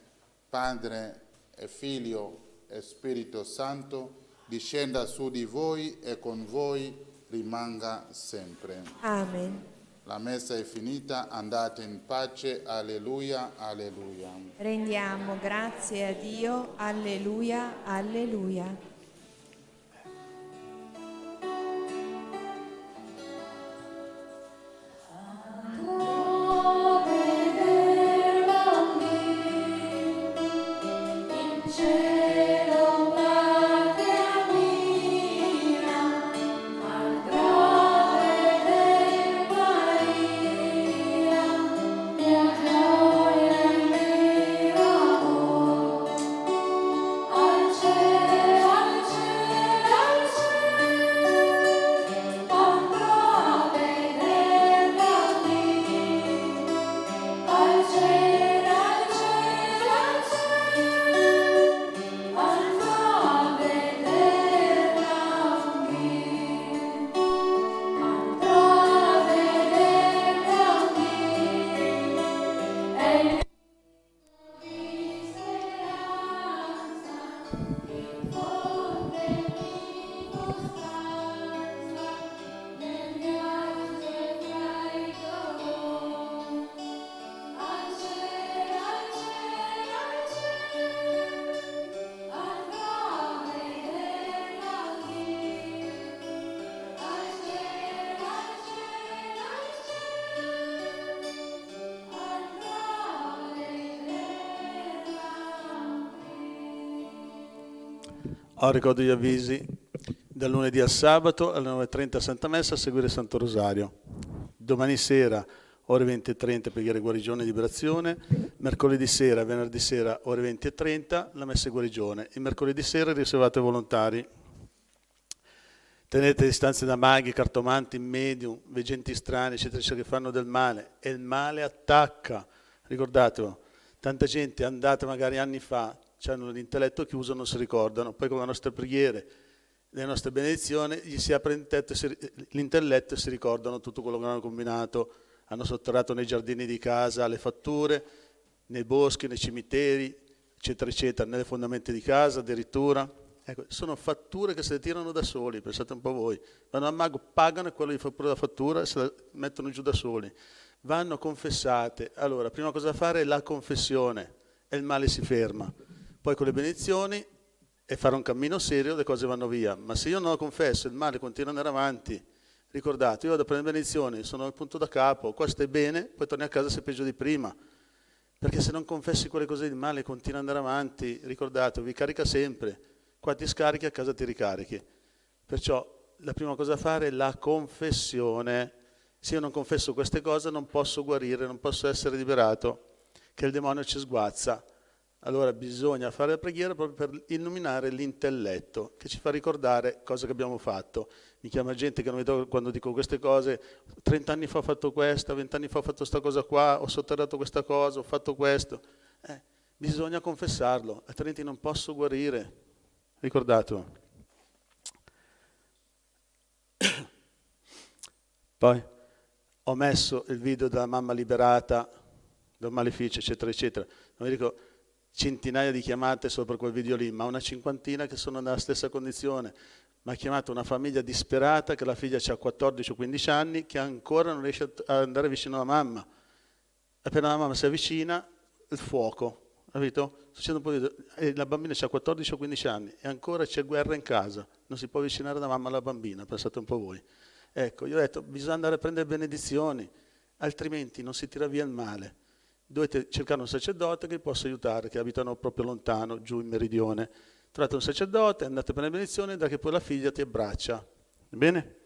S5: Padre e Figlio e Spirito Santo, discenda su di voi e con voi rimanga sempre.
S6: Amen.
S5: La messa è finita, andate in pace. Alleluia, alleluia.
S6: Rendiamo grazie a Dio. Alleluia, alleluia.
S4: Adoro
S10: Ho ricordo gli avvisi dal lunedì al sabato alle 9:30 Santa Messa a seguire Santo Rosario. Domani sera ore 20:30 preghiera guarigione e liberazione, mercoledì sera, venerdì sera ore 20:30 la messa e guarigione, il mercoledì sera riservate ai volontari. Tenete distanze da maghi, cartomanti, medium, veggenti strani, eccetera, eccetera, che fanno del male, e il male attacca, ricordatelo. Tanta gente è andata magari anni fa, hanno l'intelletto chiuso, non si ricordano, poi con le nostre preghiere, le nostre benedizioni, gli si apre l'intelletto e si ricordano tutto quello che hanno combinato, hanno sotterrato nei giardini di casa le fatture, nei boschi, nei cimiteri, eccetera, eccetera, nelle fondamenta di casa addirittura. Ecco, sono fatture che se le tirano da soli, pensate un po' voi. Vanno al mago, pagano e quello gli fa pure la fattura e se la mettono giù da soli. Vanno confessate. Allora, prima cosa da fare è la confessione e il male si ferma. Poi con le benedizioni e fare un cammino serio le cose vanno via. Ma se io non lo confesso e il male continua ad andare avanti, ricordate, io vado a prendere benedizioni, sono al punto da capo, qua stai bene, poi torni a casa sei peggio di prima. Perché se non confessi quelle cose di male continua ad andare avanti, ricordate, vi carica sempre. Qua ti scarichi, a casa ti ricarichi. Perciò la prima cosa da fare è la confessione. Se io non confesso queste cose non posso guarire, non posso essere liberato, che il demonio ci sguazza. Allora bisogna fare la preghiera proprio per illuminare l'intelletto, che ci fa ricordare cosa che abbiamo fatto. Mi chiama gente che non vedo quando dico queste cose, 30 anni fa ho fatto questa, 20 anni fa ho fatto questa cosa qua, ho sotterrato questa cosa, ho fatto questo. Bisogna confessarlo, altrimenti non posso guarire. Ricordatelo. Poi ho messo il video della mamma liberata dal maleficio, eccetera, eccetera. Non mi dico centinaia di chiamate solo per quel video lì, ma una cinquantina che sono nella stessa condizione. Mi ha chiamato una famiglia disperata che la figlia ha 14 o 15 anni, che ancora non riesce ad andare vicino alla mamma. Appena la mamma si avvicina, il fuoco. Capito? E la bambina ha 14 o 15 anni e ancora c'è guerra in casa, non si può avvicinare la mamma alla bambina, pensate un po' voi. Ecco, io ho detto, bisogna andare a prendere benedizioni, altrimenti non si tira via il male. Dovete cercare un sacerdote che vi possa aiutare, che abitano proprio lontano, giù in meridione. Trovate un sacerdote, andate a prendere benedizioni, da che poi la figlia ti abbraccia. Va bene?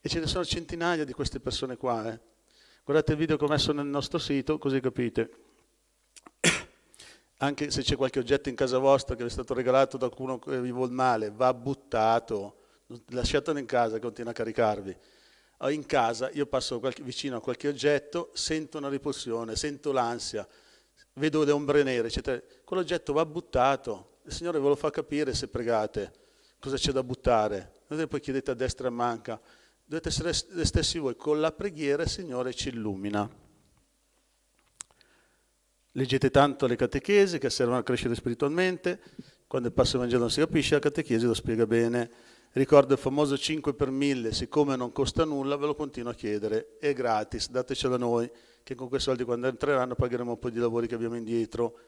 S10: E ce ne sono centinaia di queste persone qua. Guardate il video che ho messo nel nostro sito, così capite. Anche se c'è qualche oggetto in casa vostra che vi è stato regalato da qualcuno che vi vuol male, va buttato, lasciatelo in casa che continua a caricarvi. In casa io passo vicino a qualche oggetto, sento una repulsione, sento l'ansia, vedo le ombre nere, eccetera. Quell'oggetto va buttato, il Signore ve lo fa capire se pregate cosa c'è da buttare. Non poi chiedete a destra e a manca, dovete essere le stessi voi, con la preghiera il Signore ci illumina. Leggete tanto le catechesi che servono a crescere spiritualmente, quando il passo Vangelo non si capisce, la catechesi lo spiega bene. Ricordo il famoso 5 per 1000, siccome non costa nulla ve lo continuo a chiedere, è gratis, datecelo a noi, che con quei soldi quando entreranno pagheremo un po' di lavori che abbiamo indietro.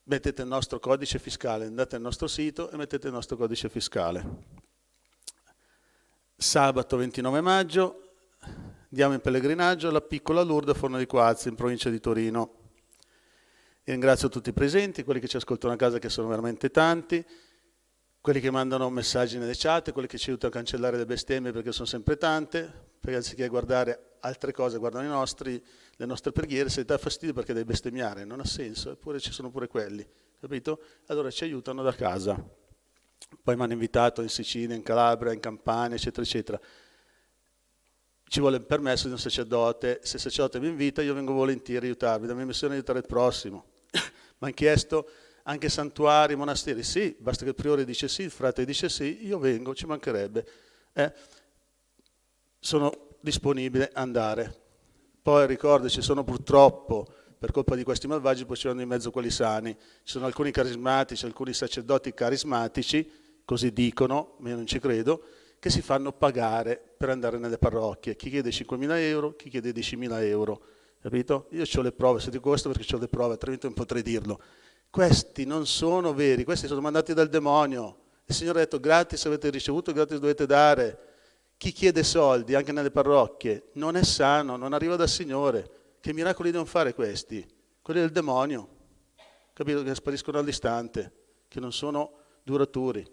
S10: Mettete il nostro codice fiscale, andate al nostro sito e mettete il nostro codice fiscale. Sabato 29 maggio andiamo in pellegrinaggio alla piccola Lourdes a Forno di Quazzi, in provincia di Torino. E ringrazio tutti i presenti, quelli che ci ascoltano a casa che sono veramente tanti, quelli che mandano messaggi nelle chat, quelli che ci aiutano a cancellare le bestemmie perché sono sempre tante, perché anziché guardare altre cose guardano le nostre preghiere, se dà fastidio perché devi bestemmiare, non ha senso, eppure ci sono pure quelli, capito? Allora ci aiutano da casa. Poi mi hanno invitato in Sicilia, in Calabria, in Campania, eccetera, eccetera. Ci vuole il permesso di un sacerdote, se il sacerdote mi invita io vengo volentieri a aiutarvi, la mia missione è aiutare il prossimo. Mi hanno chiesto anche santuari, monasteri, sì, basta che il priore dice sì, il frate dice sì, io vengo, ci mancherebbe. Sono disponibile ad andare. Poi ricordo, ci sono purtroppo, per colpa di questi malvagi, poi ci sono in mezzo quelli sani. Ci sono alcuni carismatici, alcuni sacerdoti carismatici, così dicono, ma io non ci credo, che si fanno pagare per andare nelle parrocchie. Chi chiede 5.000 euro, chi chiede 10.000 euro. Capito? Io ho le prove, se dico questo perché ho le prove, altrimenti non potrei dirlo. Questi non sono veri, questi sono mandati dal demonio. Il Signore ha detto gratis avete ricevuto, gratis dovete dare. Chi chiede soldi, anche nelle parrocchie, non è sano, non arriva dal Signore. Che miracoli devono fare questi? Quelli del demonio. Capito? Che spariscono all'istante, che non sono duraturi.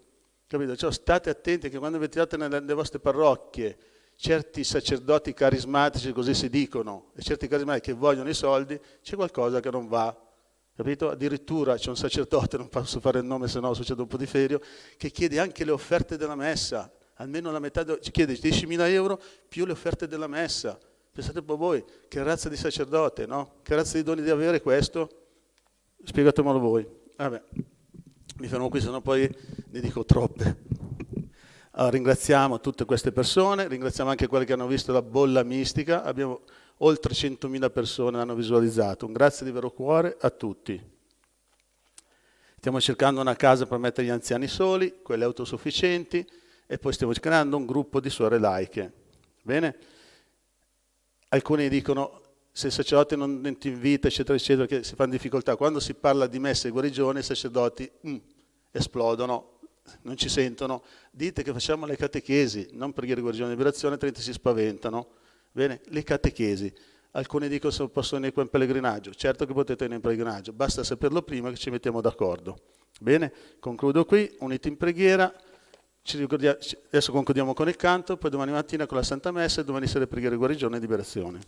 S10: Capito? Cioè, state attenti che quando vedete nelle vostre parrocchie certi sacerdoti carismatici, così si dicono, e certi carismatici che vogliono i soldi, c'è qualcosa che non va. Capito? Addirittura c'è un sacerdote, non posso fare il nome se no succede un po' di ferio, che chiede anche le offerte della messa, almeno la metà, ci chiede 10.000 euro più le offerte della messa. Pensate un po' voi, che razza di sacerdote, no? Che razza di doni di avere questo? Spiegatemelo voi. Vabbè. Mi fermo qui, sennò poi ne dico troppe. Allora, ringraziamo tutte queste persone, ringraziamo anche quelli che hanno visto la bolla mistica, abbiamo oltre 100.000 persone che hanno visualizzato, un grazie di vero cuore a tutti. Stiamo cercando una casa per mettere gli anziani soli, quelli autosufficienti, e poi stiamo creando un gruppo di suore laiche. Bene? Alcuni dicono, se il sacerdote non ti invita, eccetera, eccetera, che si fanno difficoltà. Quando si parla di messa e guarigione, i sacerdoti esplodono, non ci sentono. Dite che facciamo le catechesi, non preghiere, guarigione e liberazione, altrimenti si spaventano. Bene? Le catechesi. Alcuni dicono se possono venire qua in pellegrinaggio. Certo che potete venire in pellegrinaggio, basta saperlo prima che ci mettiamo d'accordo. Bene? Concludo qui, uniti in preghiera. Adesso concludiamo con il canto, poi domani mattina con la Santa Messa e domani sera preghiere, guarigione e liberazione.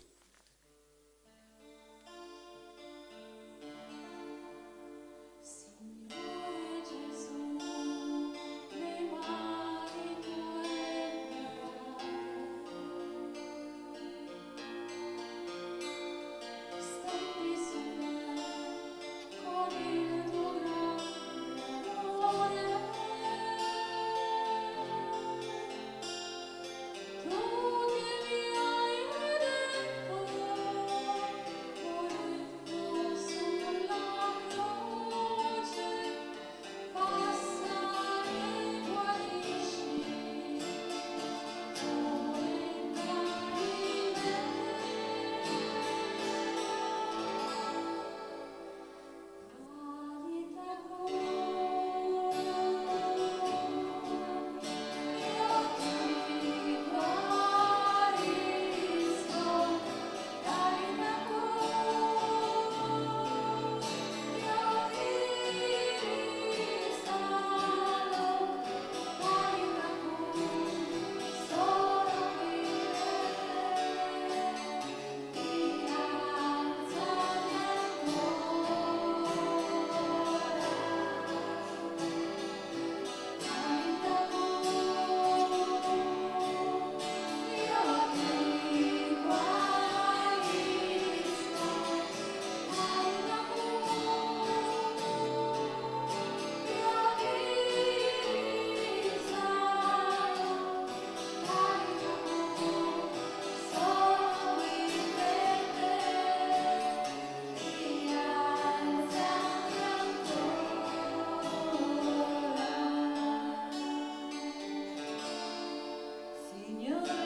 S4: Signore